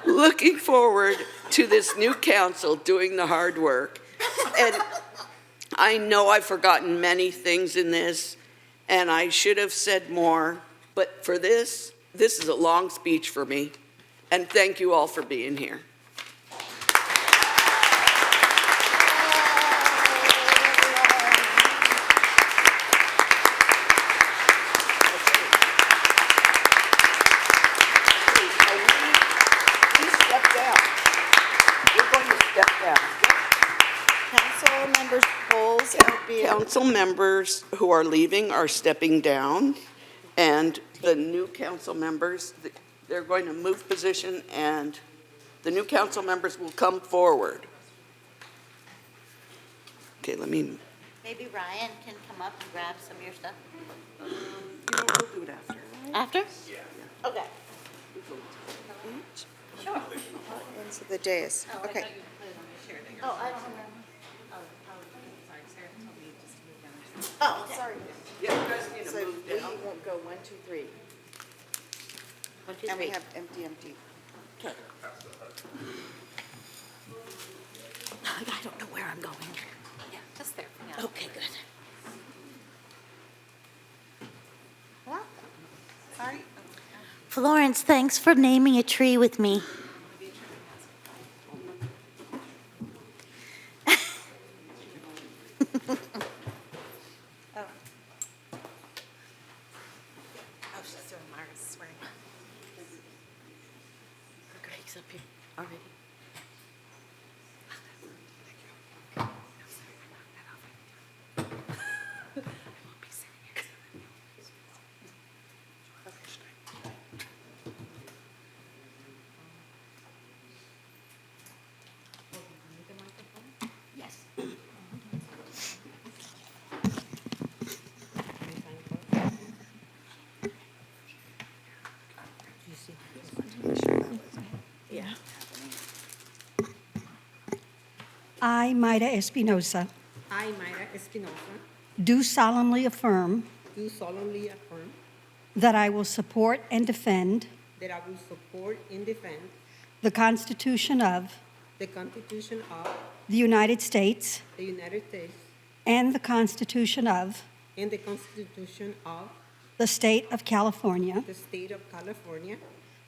Looking forward to this new council doing the hard work. And I know I've forgotten many things in this, and I should have said more, but for this is a long speech for me. And thank you all for being here. Please step down. We're going to step down. Council members' polls are being. Council members who are leaving are stepping down, and the new council members, they're going to move position, and the new council members will come forward. Okay, Maybe Ryan can come up and grab some of your stuff. we'll do it after. After? Yeah. Okay. Sure. Into the dais. Okay. Oh, I don't remember. Oh, sorry. Yeah, you guys need to So move we down. won't go 1, 2, 3. 1, 2, And we 3. have empty. Okay. I don't know where I'm going. Yeah, just there. Yeah. Okay, good. Sorry. Florence, thanks for naming a tree with me. Oh, she's doing Mars swearing. Greg's up here already. Yes. Yeah. I, Mayra Espinosa, I, Mayra Espinosa, do solemnly affirm do solemnly affirm that I will support and defend that I will support and defend the Constitution of the Constitution of the United States the United States and the Constitution of and the Constitution of the State of California the State of California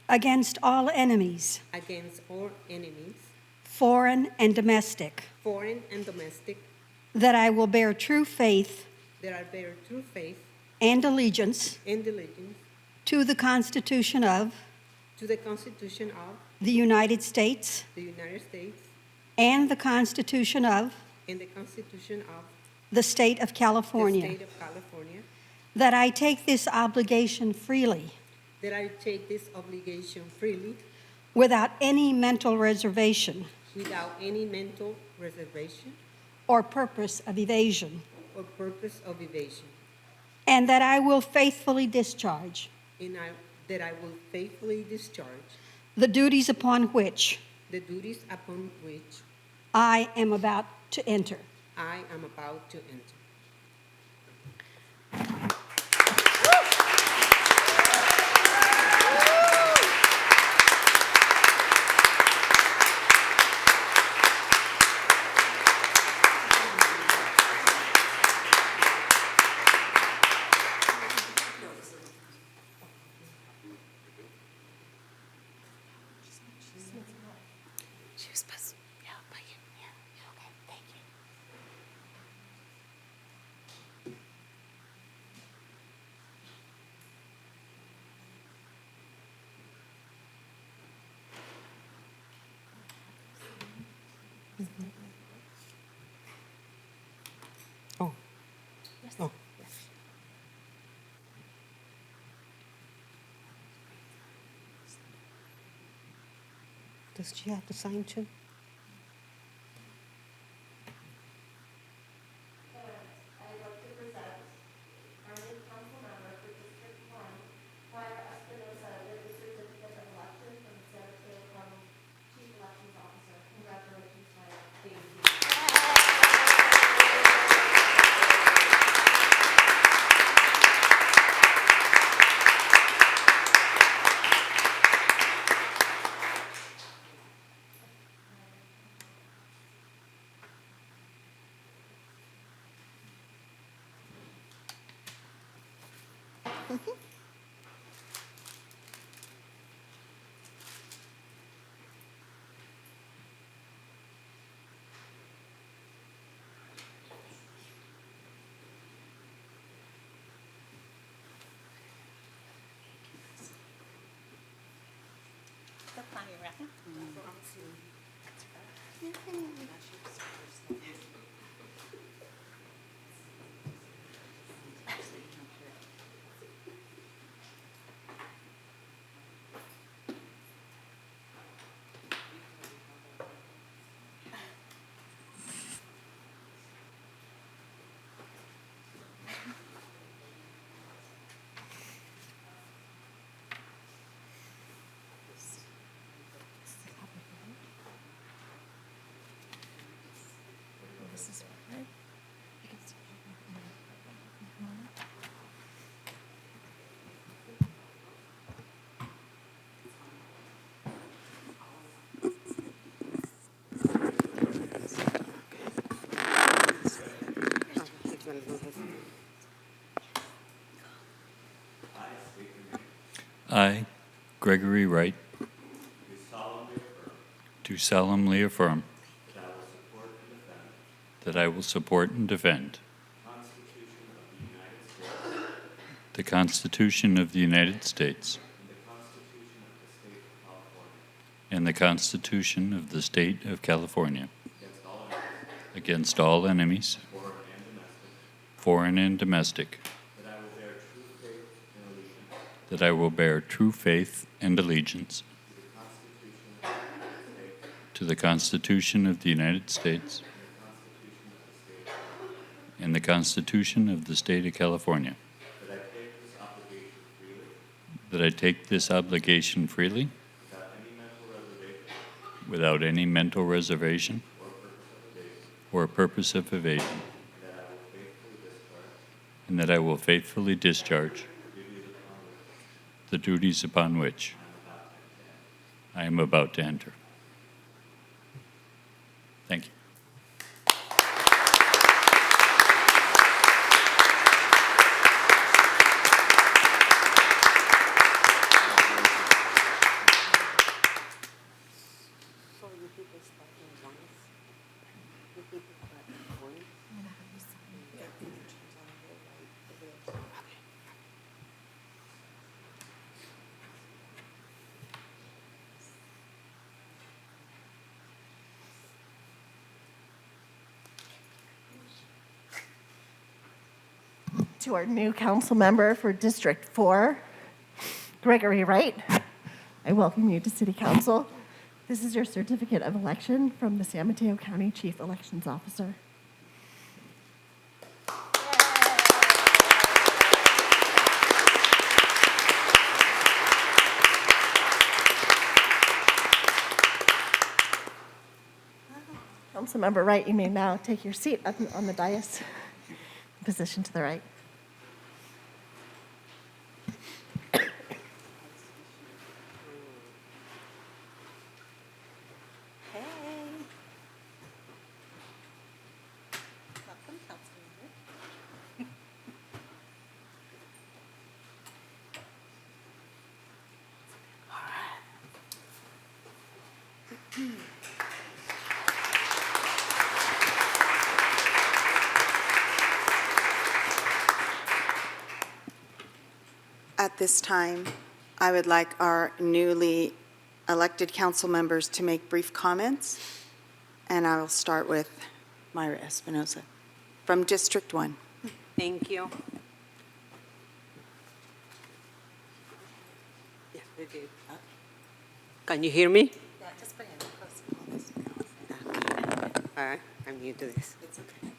against all enemies, against all enemies, foreign and domestic, foreign and domestic, that I will bear true faith that I bear true faith and allegiance and allegiance to the Constitution of to the Constitution of the United States the United States and the Constitution of and the Constitution of the State of the California, State of California, that I take this obligation freely that I take this obligation freely without any mental reservation without any mental reservation or purpose of evasion, or purpose of evasion, and that I will faithfully discharge and that I will faithfully discharge the duties upon which the duties upon which I am about to enter. I am about to enter. She was supposed, yeah, by you. Yeah, okay, thank you. Oh. Does she have to sign too? I'd like to present our new council member for District 1, Myra Espinosa, with the certificate of election from the San Mateo County Chief Elections Officer. Congratulations, Myra. Thank you. I, Gregory Wright, do solemnly affirm that I will support and defend the Constitution of the United States and the Constitution of the State of California against all enemies, foreign and domestic, that I will bear true faith and allegiance to the Constitution of the United States and the Constitution of the State of California, that I take this obligation freely without any mental reservation or purpose of evasion, and that I will faithfully discharge the duties upon which I am about to enter. Thank you. So you people start in once? You people start in once? To our new council member for District 4, Gregory Wright. I welcome you to City Council. This is your certificate of election from the San Mateo County Chief Elections Officer. Councilmember Wright, you may now take your seat up on the dais, position to the right. At this time, I would like our newly elected council members to make brief comments, and I will start with Myra Espinosa from District 1. Thank you. Yeah, we did. Can you hear me? Yeah, just bring it I'm new to this.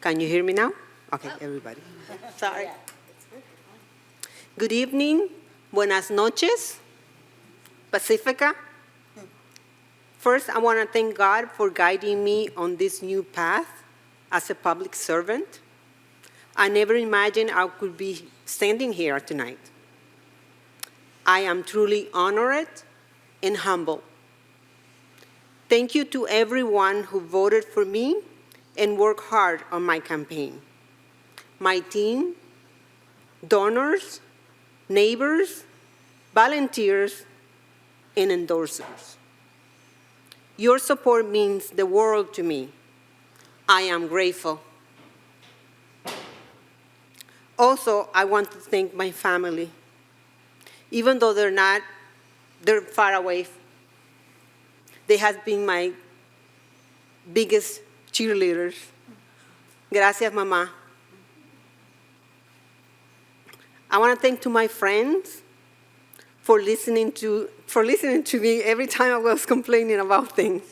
Can you hear me now? Okay, everybody. Sorry. Good evening. Buenas noches. Pacifica. First, I want to thank God for guiding me on this new path as a public servant. I never imagined I could be standing here tonight. I am truly honored and humble. Thank you to everyone who voted for me and worked hard on my campaign. My team, donors, neighbors, volunteers, and endorsers. Your support means the world to me. I am grateful. Also, I want to thank my family. Even though they're far away, they have been my biggest cheerleaders. Gracias, mamá. I want to thank to my friends for listening to me every time I was complaining about things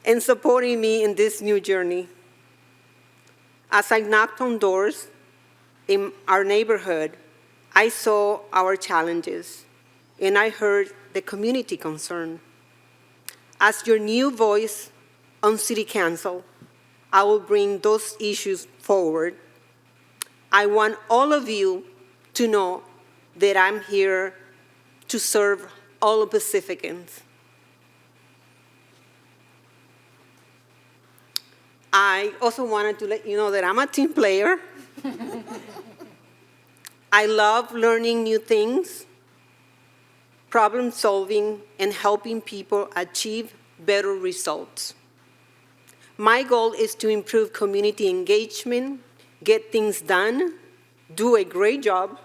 and supporting me in this new journey. As I knocked on doors in our neighborhood, I saw our challenges and I heard the community concern. As your new voice on City Council, I will bring those issues forward. I want all of you to know that I'm here to serve all Pacificans. I also wanted to let you know that I'm a team player. I love learning new things, problem solving, and helping people achieve better results. My goal is to improve community engagement, get things done, do a great job,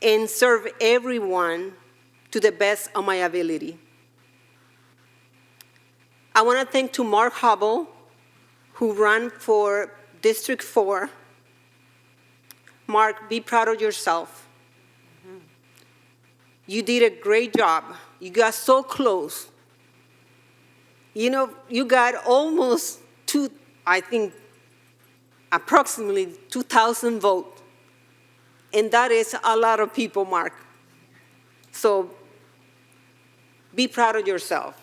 and serve everyone to the best of my ability. I want to thank to Mark Hubble, who ran for District 4. Mark, be proud of yourself. You did a great job. You got so close. You know, you got almost approximately 2,000 votes. And that is a lot of people, Mark. So be proud of yourself.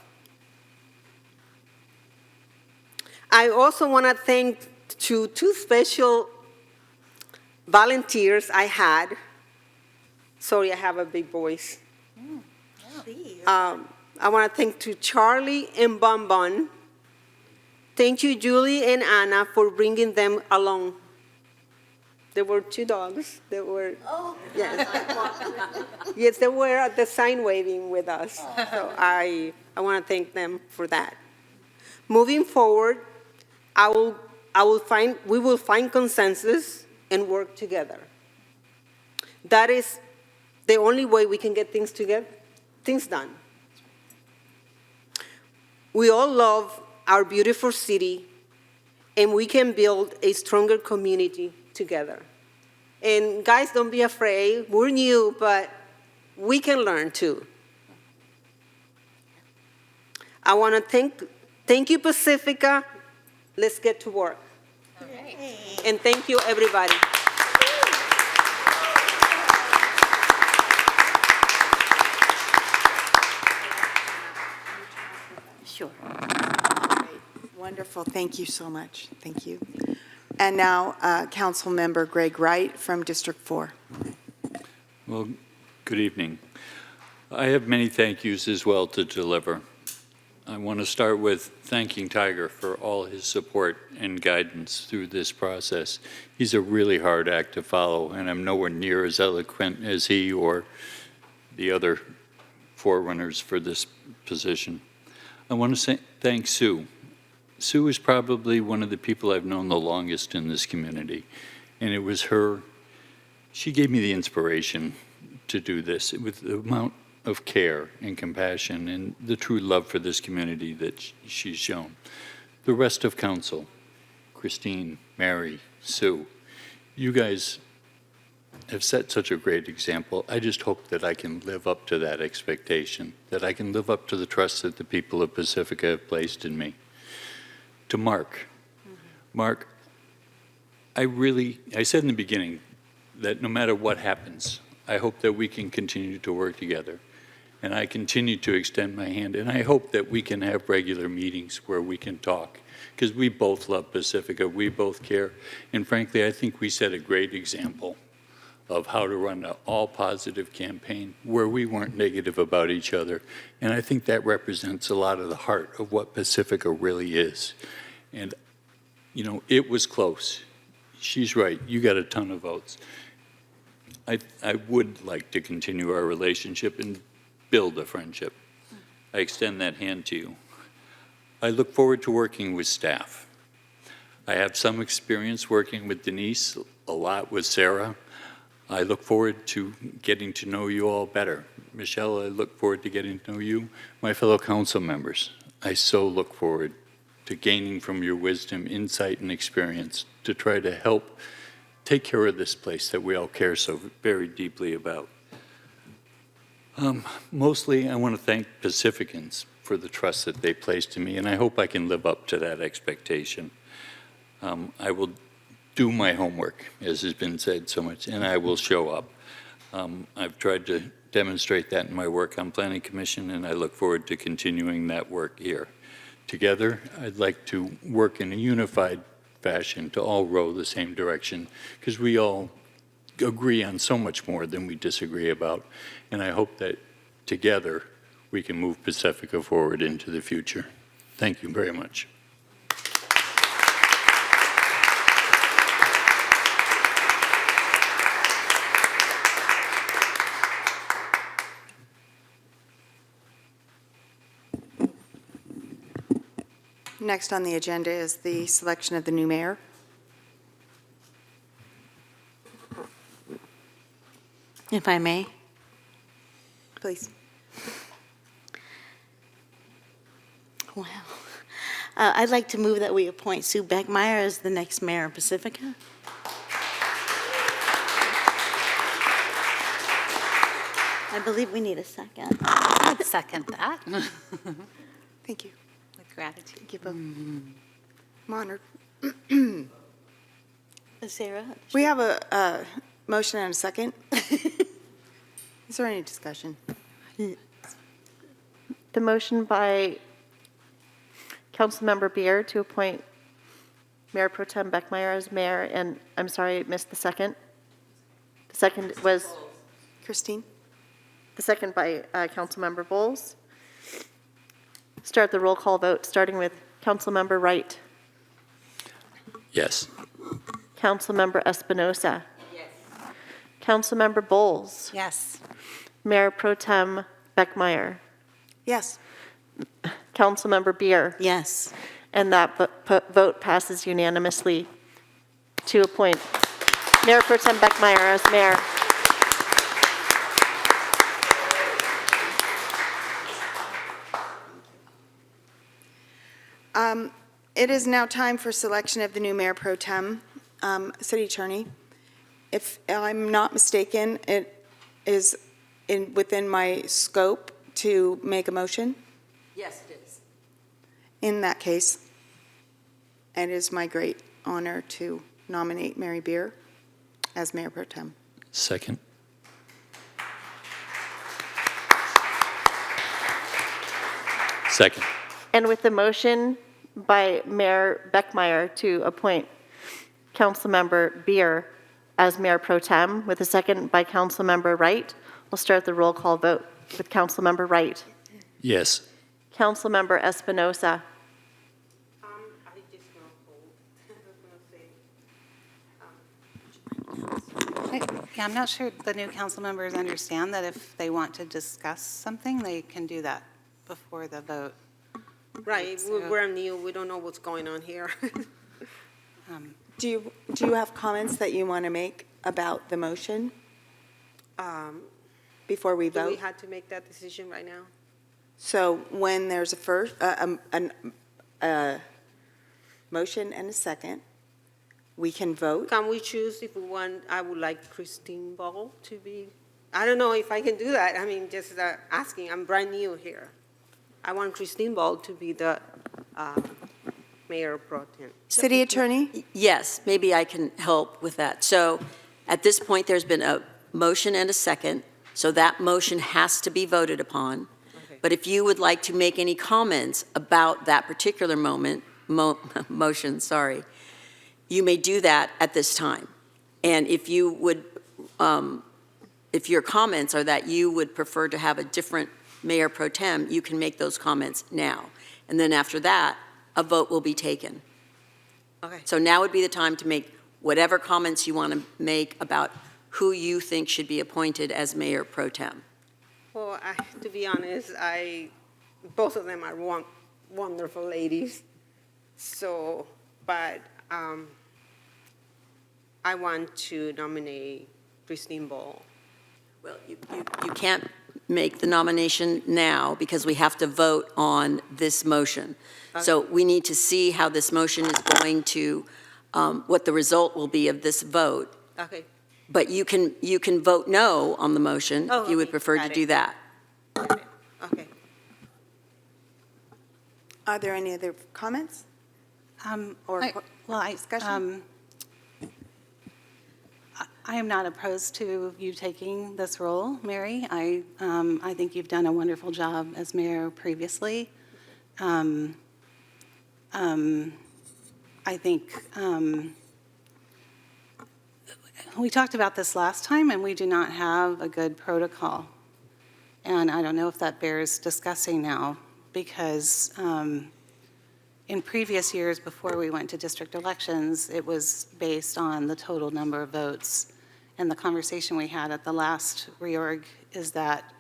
I also want to thank two special volunteers I had. Sorry, I have a big voice. I want to thank to Charlie and Bonbon. Thank you, Julie and Anna, for bringing them along. There were 2 dogs that were, yes, they were at the sign waving with us. So I want to thank them for that. Moving forward, we will find consensus and work together. That is the only way we can get things done. We all love our beautiful city, and we can build a stronger community together. And guys, don't be afraid. We're new, but we can learn too. I want to thank you, Pacifica. Let's get to work. All right. And thank you, everybody. Sure. Great. Wonderful. Thank you so much. Thank you. And now, Council Member Greg Wright from District 4. Well, good evening. I have many thank yous as well to deliver. I want to start with thanking Tiger for all his support and guidance through this process. He's a really hard act to follow, and I'm nowhere near as eloquent as he or the other forerunners for this position. I want to thank Sue. Sue is probably one of the people I've known the longest in this community, and it was her, she gave me the inspiration to do this with the amount of care and compassion and the true love for this community that she's shown. The rest of council, Christine, Mary, Sue, you guys have set such a great example. I just hope that I can live up to that expectation, that I can live up to the trust that the people of Pacifica have placed in me. To Mark. Mark, I said in the beginning that no matter what happens, I hope that we can continue to work together. And I continue to extend my hand, and I hope that we can have regular meetings where we can talk, because we both love Pacifica, we both care, and frankly, I think we set a great example of how to run an all-positive campaign where we weren't negative about each other, and I think that represents a lot of the heart of what Pacifica really is. And, you know, it was close. She's right, you got a ton of votes. I would like to continue our relationship and build a friendship. I extend that hand to you. I look forward to working with staff. I have some experience working with Denise, a lot with Sarah. I look forward to getting to know you all better. Michelle, I look forward to getting to know you. My fellow council members, I so look forward to gaining from your wisdom, insight, and experience to try to help take care of this place that we all care so very deeply about. Mostly, I want to thank Pacificans for the trust that they placed in me, and I hope I can live up to that expectation. I will do my homework, as has been said so much, and I will show up. I've tried to demonstrate that in my work on Planning Commission, and I look forward to continuing that work here. Together, I'd like to work in a unified fashion to all row the same direction, because we all agree on so much more than we disagree about, and I hope that together we can move Pacifica forward into the future. Thank you very much. Next on the agenda is the selection of the new mayor. If I may. Please. Wow. I'd like to move that we appoint Sue Beckmeyer as the next mayor of Pacifica. I believe we need a second. I'd second that. Thank you. With gratitude. Thank you both. I'm honored. Sarah? We have a motion and a second. Is there any discussion? The motion by Councilmember Beer to appoint Mayor Pro Tem Beckmeyer as mayor, and I'm sorry, I missed the second. The second was? Christine? The second by Councilmember Bowles. Start the roll call vote, starting with Councilmember Wright. Yes. Councilmember Espinosa. Yes. Councilmember Bowles. Yes. Mayor Pro Tem Beckmeyer. Yes. Councilmember Beer. Yes. And that vote passes unanimously to appoint Mayor Pro Tem Beckmeyer as mayor. It is now time for selection of the new mayor pro tem. City Attorney, if I'm not mistaken, it is within my scope to make a motion? Yes, it is. In that case, it is my great honor to nominate Mary Beer as mayor pro tem. Second. Second. And with the motion by Mayor Beckmeyer to appoint Councilmember Beer as Mayor Pro Tem, with a second by Councilmember Wright, we'll start the roll call vote with Councilmember Wright. Yes. Councilmember Espinosa. Yeah, I'm not sure the new council members understand that if they want to discuss something, they can do that before the vote. Right, So- we're new, we don't know what's going on here. Do you have comments that you want to make about the motion before we Do we vote? have to make that decision right now? So when there's a motion and a second, we can vote. Can we choose if we want, I would like Christine Ball to be, I don't know if I can do that. I mean, just asking, I'm brand new here. I want Christine Ball to be the mayor pro tem. City Attorney? Yes, maybe I can help with that. So at this point, there's been a motion and a second, so that motion has to be voted upon. Okay. But if you would like to make any comments about that particular motion, you may do that at this time. And if you would, if your comments are that you would prefer to have a different mayor pro tem, you can make those comments now. And then after that, a vote will be taken. Okay. So now would be the time to make whatever comments you want to make about who you think should be appointed as mayor pro tem. Well, to be honest, both of them are wonderful ladies. So, but I want to nominate Christine Ball. Well, you can't make the nomination now because we have to vote on this motion. So we need to see how this motion is going to, what the result will be of this vote. Okay. But you can vote no on the motion if you would prefer to do that. Okay. Are there any other comments? Discussion? I am not opposed to you taking this role, Mary. I think you've done a wonderful job as mayor previously. I think we talked about this last time, and we do not have a good protocol. And I don't know if that bears discussing now, because in previous years, before we went to district elections, it was based on the total number of votes. And the conversation we had at the last reorg is that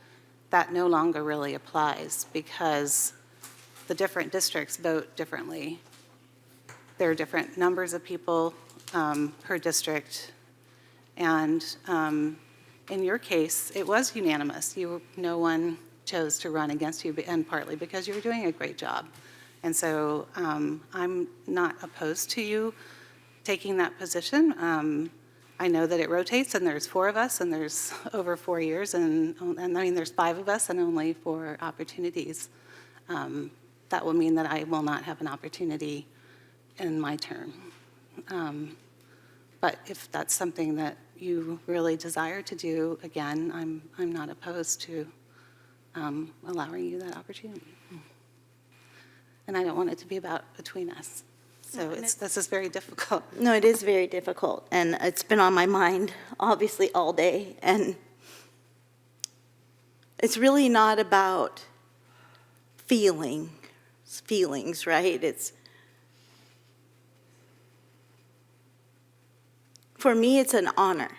that no longer really applies, because the different districts vote differently. There are different numbers of people per district. And in your case, it was unanimous. No one chose to run against you, and partly because you were doing a great job. And so I'm not opposed to you taking that position. I know that it rotates, and there's 4 of us, and there's over 4 years, and I mean, there's 5 of us and only 4 opportunities. That will mean that I will not have an opportunity in my term. But if that's something that you really desire to do, again, I'm not opposed to allowing you that opportunity. And I don't want it to be about between us. So this is very difficult. No, it is very difficult, and it's been on my mind, obviously, all day. And it's really not about feelings, right? For me, it's an honor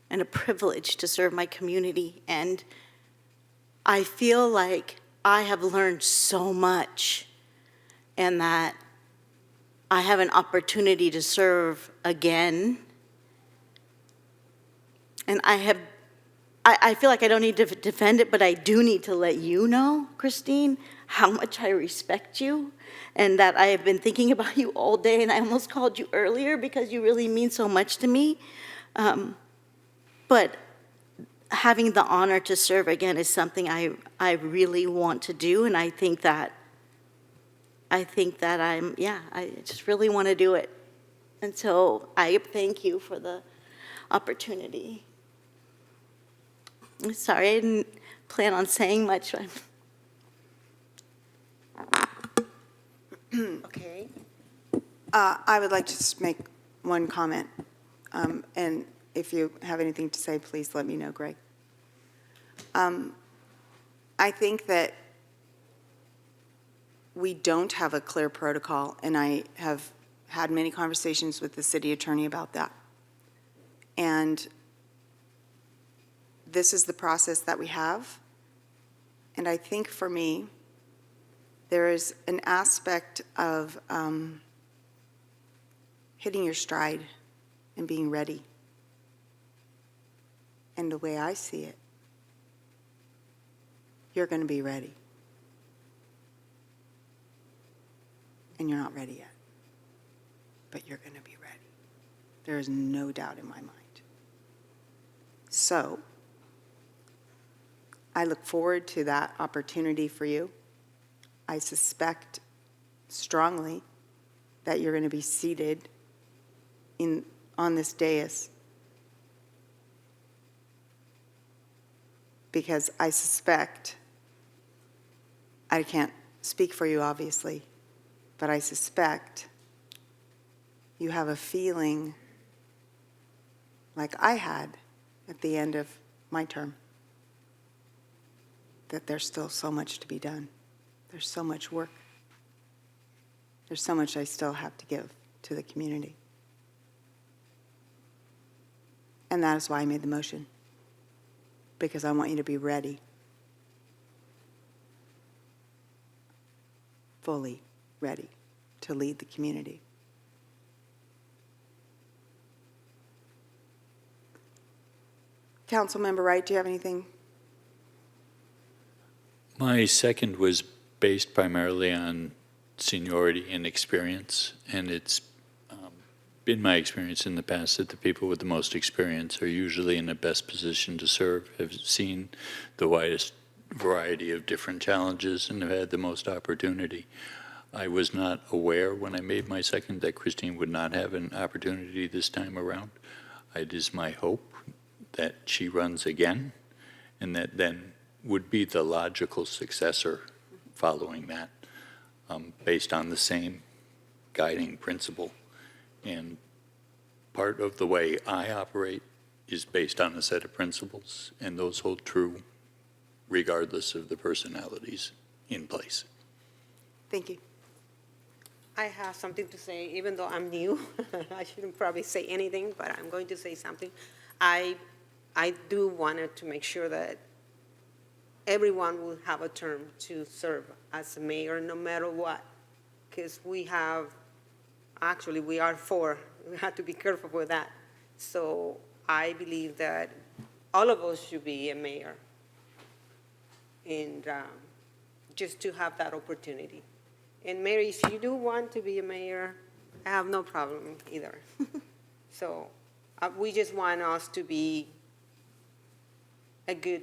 and a privilege to serve my community, and I feel like I have learned so much, and that I have an opportunity to serve again. And I feel like I don't need to defend it, but I do need to let you know, Christine, how much I respect you, and that I have been thinking about you all day, and I almost called you earlier because you really mean so much to me. But having the honor to serve again is something I really want to do, and I think that I just really want to do it. And so I thank you for the opportunity. I'm sorry, I didn't plan on saying much. Okay. I would like to just make one comment. And if you have anything to say, please let me know, Greg. I think that we don't have a clear protocol, and I have had many conversations with the city attorney about that. And this is the process that we have. And I think for me, there is an aspect of hitting your stride and being ready. And the way I see it, you're going to be ready. And you're not ready yet, but you're going to be ready. There is no doubt in my mind. So I look forward to that opportunity for you. I suspect strongly that you're going to be seated on this dais, because I suspect, I can't speak for you obviously, but I suspect you have a feeling like I had at the end of my term, that there's still so much to be done. There's so much work. There's so much I still have to give to the community. And that is why I made the motion, because I want you to be ready, fully ready to lead the community. Councilmember Wright, do you have anything? My second was based primarily on seniority and experience, and it's been my experience in the past that the people with the most experience are usually in the best position to serve, have seen the widest variety of different challenges, and have had the most opportunity. I was not aware when I made my second that Christine would not have an opportunity this time around. It is my hope that she runs again, and that then would be the logical successor following that, based on the same guiding principle. And part of the way I operate is based on a set of principles, and those hold true regardless of the personalities in place. Thank you. I have something to say, even though I'm new. I shouldn't probably say anything, but I'm going to say something. I do want to make sure that everyone will have a term to serve as a mayor, no matter what, because we are 4. We have to be careful with that. So I believe that all of us should be a mayor, and just to have that opportunity. And Mayor, if you do want to be a mayor, I have no problem either. So we just want us to be a good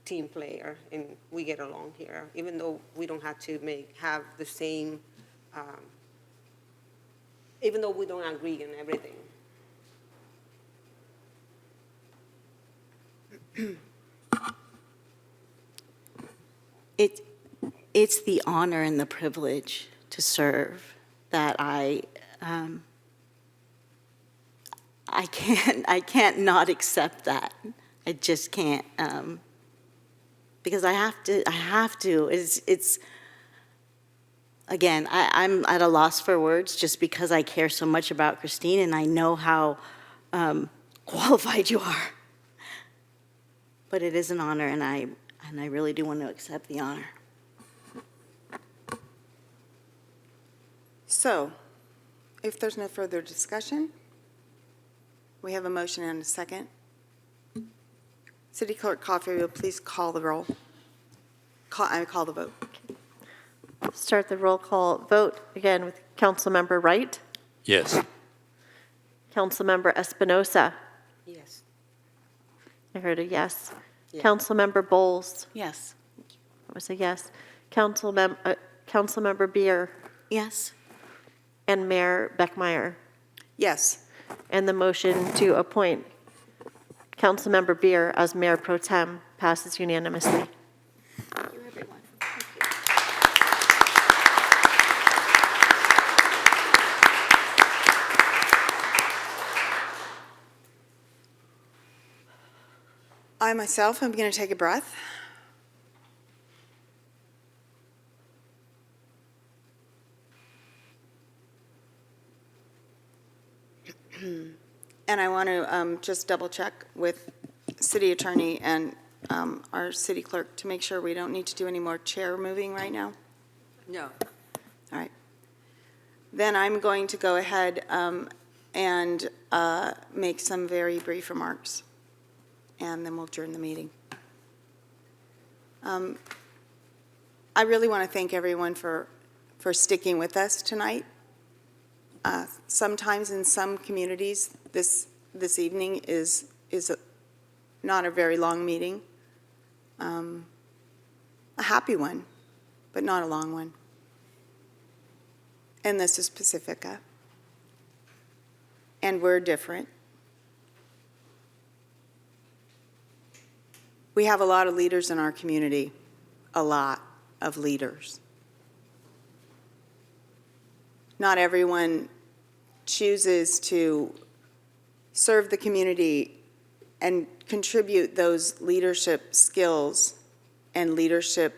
team player, and we get along here, even though we don't have to have the same, even though we don't agree on everything. It's the honor and the privilege to serve that I can't not accept that. I just can't, because I have to. It's again, I'm at a loss for words, just because I care so much about Christine, and I know how qualified you are. But it is an honor, and I really do want to accept the honor. So, if there's no further discussion, we have a motion and a second. City Clerk Coffey, will please call the roll. I call the vote. Start the roll call vote again with Councilmember Wright, Yes. Councilmember Espinosa. Yes. I heard a yes. Yeah. Councilmember Bowles. Yes. That was a yes. Councilmember Beer Yes. and Mayor Beckmeyer. Yes. And the motion to appoint Councilmember Beer as Mayor Pro Tem passes unanimously. Thank you, everyone. I myself am going to take a breath. And I want to just double check with City Attorney and our City Clerk to make sure we don't need to do any more chair moving right now. No. All right. Then I'm going to go ahead and make some very brief remarks, and then we'll adjourn the meeting. I really want to thank everyone for sticking with us tonight. Sometimes in some communities, this evening is not a very long meeting. A happy one, but not a long one. And this is Pacifica. And we're different. We have a lot of leaders in our community, a lot of leaders. Not everyone chooses to serve the community and contribute those leadership skills and leadership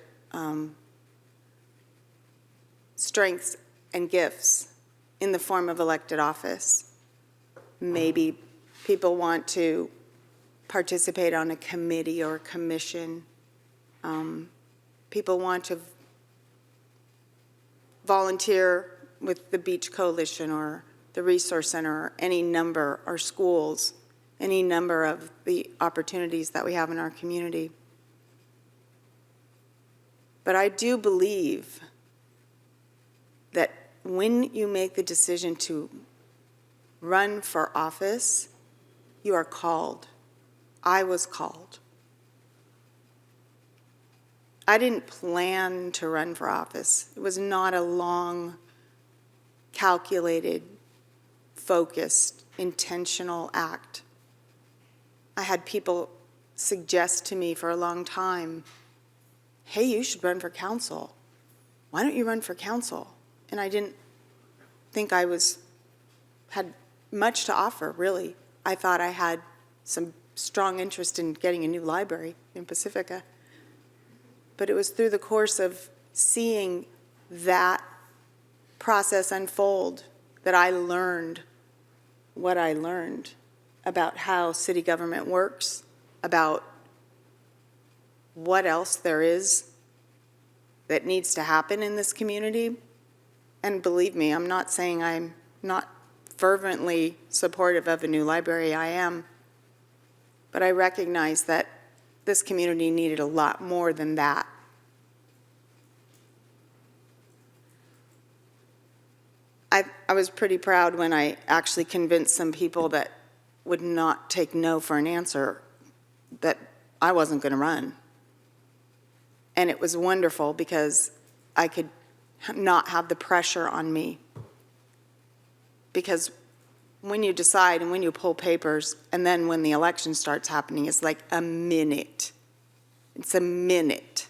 strengths and gifts in the form of elected office. Maybe people want to participate on a committee or a commission. People want to volunteer with the Beach Coalition or the Resource Center or any number, or schools, any number of the opportunities that we have in our community. But I do believe that when you make the decision to run for office, you are called. I was called. I didn't plan to run for office. It was not a long, calculated, focused, intentional act. I had people suggest to me for a long time, hey, you should run for council. Why don't you run for council? And I didn't think I had much to offer, really. I thought I had some strong interest in getting a new library in Pacifica. But it was through the course of seeing that process unfold that I learned what I learned about how city government works, about what else there is that needs to happen in this community. And believe me, I'm not saying I'm not fervently supportive of a new library. I am. But I recognize that this community needed a lot more than that. I was pretty proud when I actually convinced some people that would not take no for an answer that I wasn't going to run. And it was wonderful because I could not have the pressure on me. Because when you decide and when you pull papers, and then when the election starts happening, it's like a minute. It's a minute.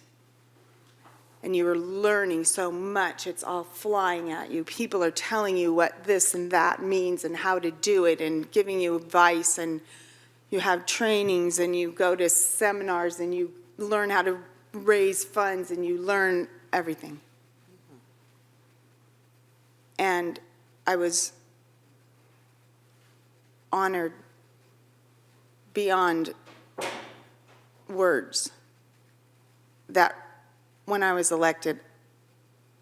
And you are learning so much. It's all flying at you. People are telling you what this and that means and how to do it and giving you advice. And you have trainings and you go to seminars and you learn how to raise funds and you learn everything. And I was honored beyond words that when I was elected,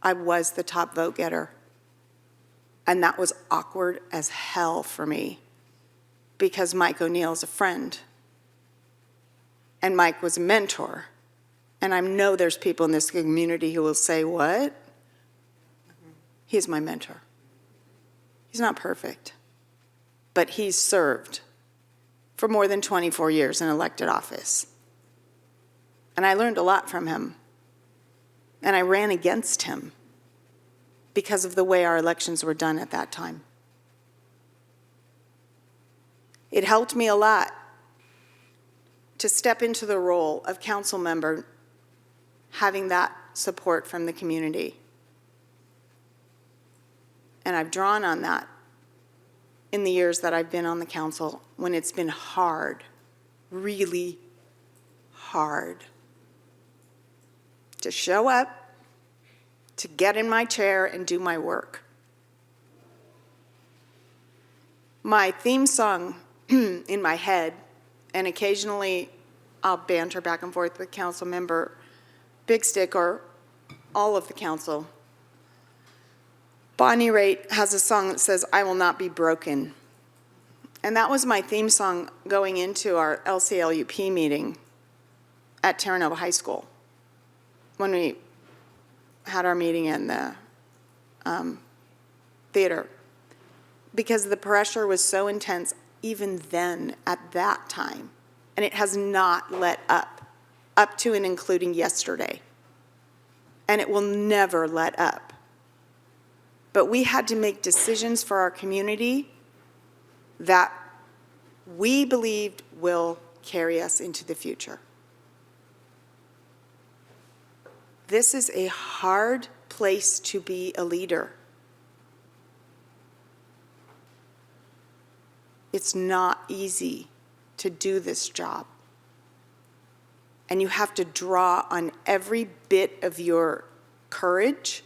I was the top vote getter. And that was awkward as hell for me because Mike O'Neill is a friend. And Mike was a mentor. And I know there's people in this community who will say, what? He's my mentor. He's not perfect, but he's served for more than 24 years in elected office. And I learned a lot from him. And I ran against him because of the way our elections were done at that time. It helped me a lot to step into the role of council member, having that support from the community. And I've drawn on that in the years that I've been on the council when it's been hard, really hard. To show up, to get in my chair and do my work. My theme song in my head, and occasionally I'll banter back and forth with council member Big Stick or all of the council. Bonnie Raitt has a song that says, I will not be broken. And that was my theme song going into our LCLUP meeting at Terranova High School. When we had our meeting in the theater. because the pressure was so intense even then at that time. And it has not let up to and including yesterday. And it will never let up. But we had to make decisions for our community that we believed will carry us into the future. This is a hard place to be a leader. It's not easy to do this job. And you have to draw on every bit of your courage,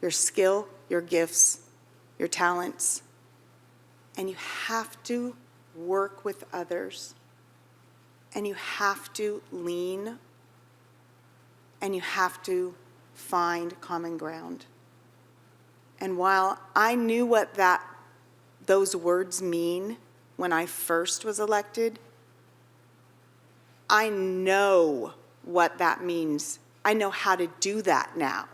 your skill, your gifts, your talents. And you have to work with others. And you have to lean. And you have to find common ground. And while I knew what those words mean when I first was elected, I know what that means. I know how to do that now.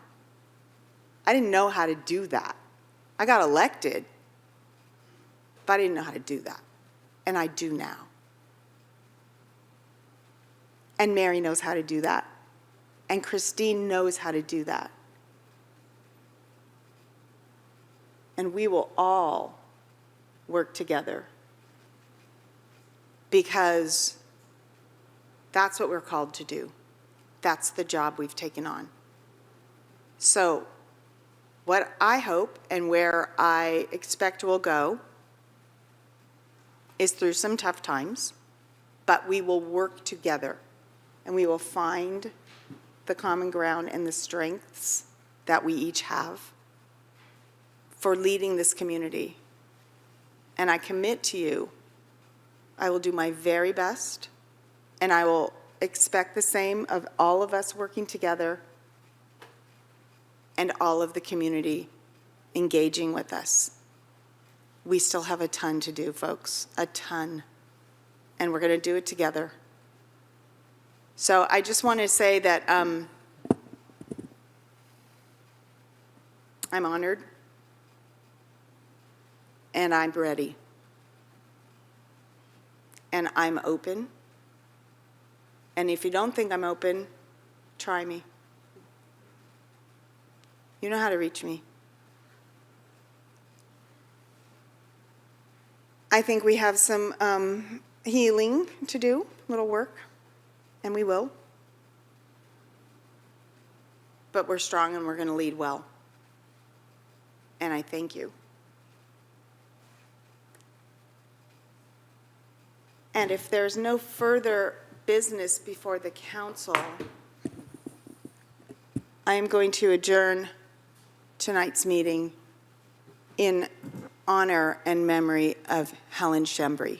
I didn't know how to do that. I got elected, but I didn't know how to do that. And I do now. And Mary knows how to do that. And Christine knows how to do that. And we will all work together because that's what we're called to do. That's the job we've taken on. So what I hope and where I expect we'll go is through some tough times, but we will work together and we will find the common ground and the strengths that we each have for leading this community. And I commit to you, I will do my very best, and I will expect the same of all of us working together and all of the community engaging with us. We still have a ton to do, folks, a ton. And we're going to do it together. So I just want to say that I'm honored and I'm ready. And I'm open. And if you don't think I'm open, try me. You know how to reach me. I think we have some healing to do, little work, and we will. But we're strong and we're going to lead well. And I thank you. And if there's no further business before the council, I am going to adjourn tonight's meeting in honor and memory of Helen Shembry.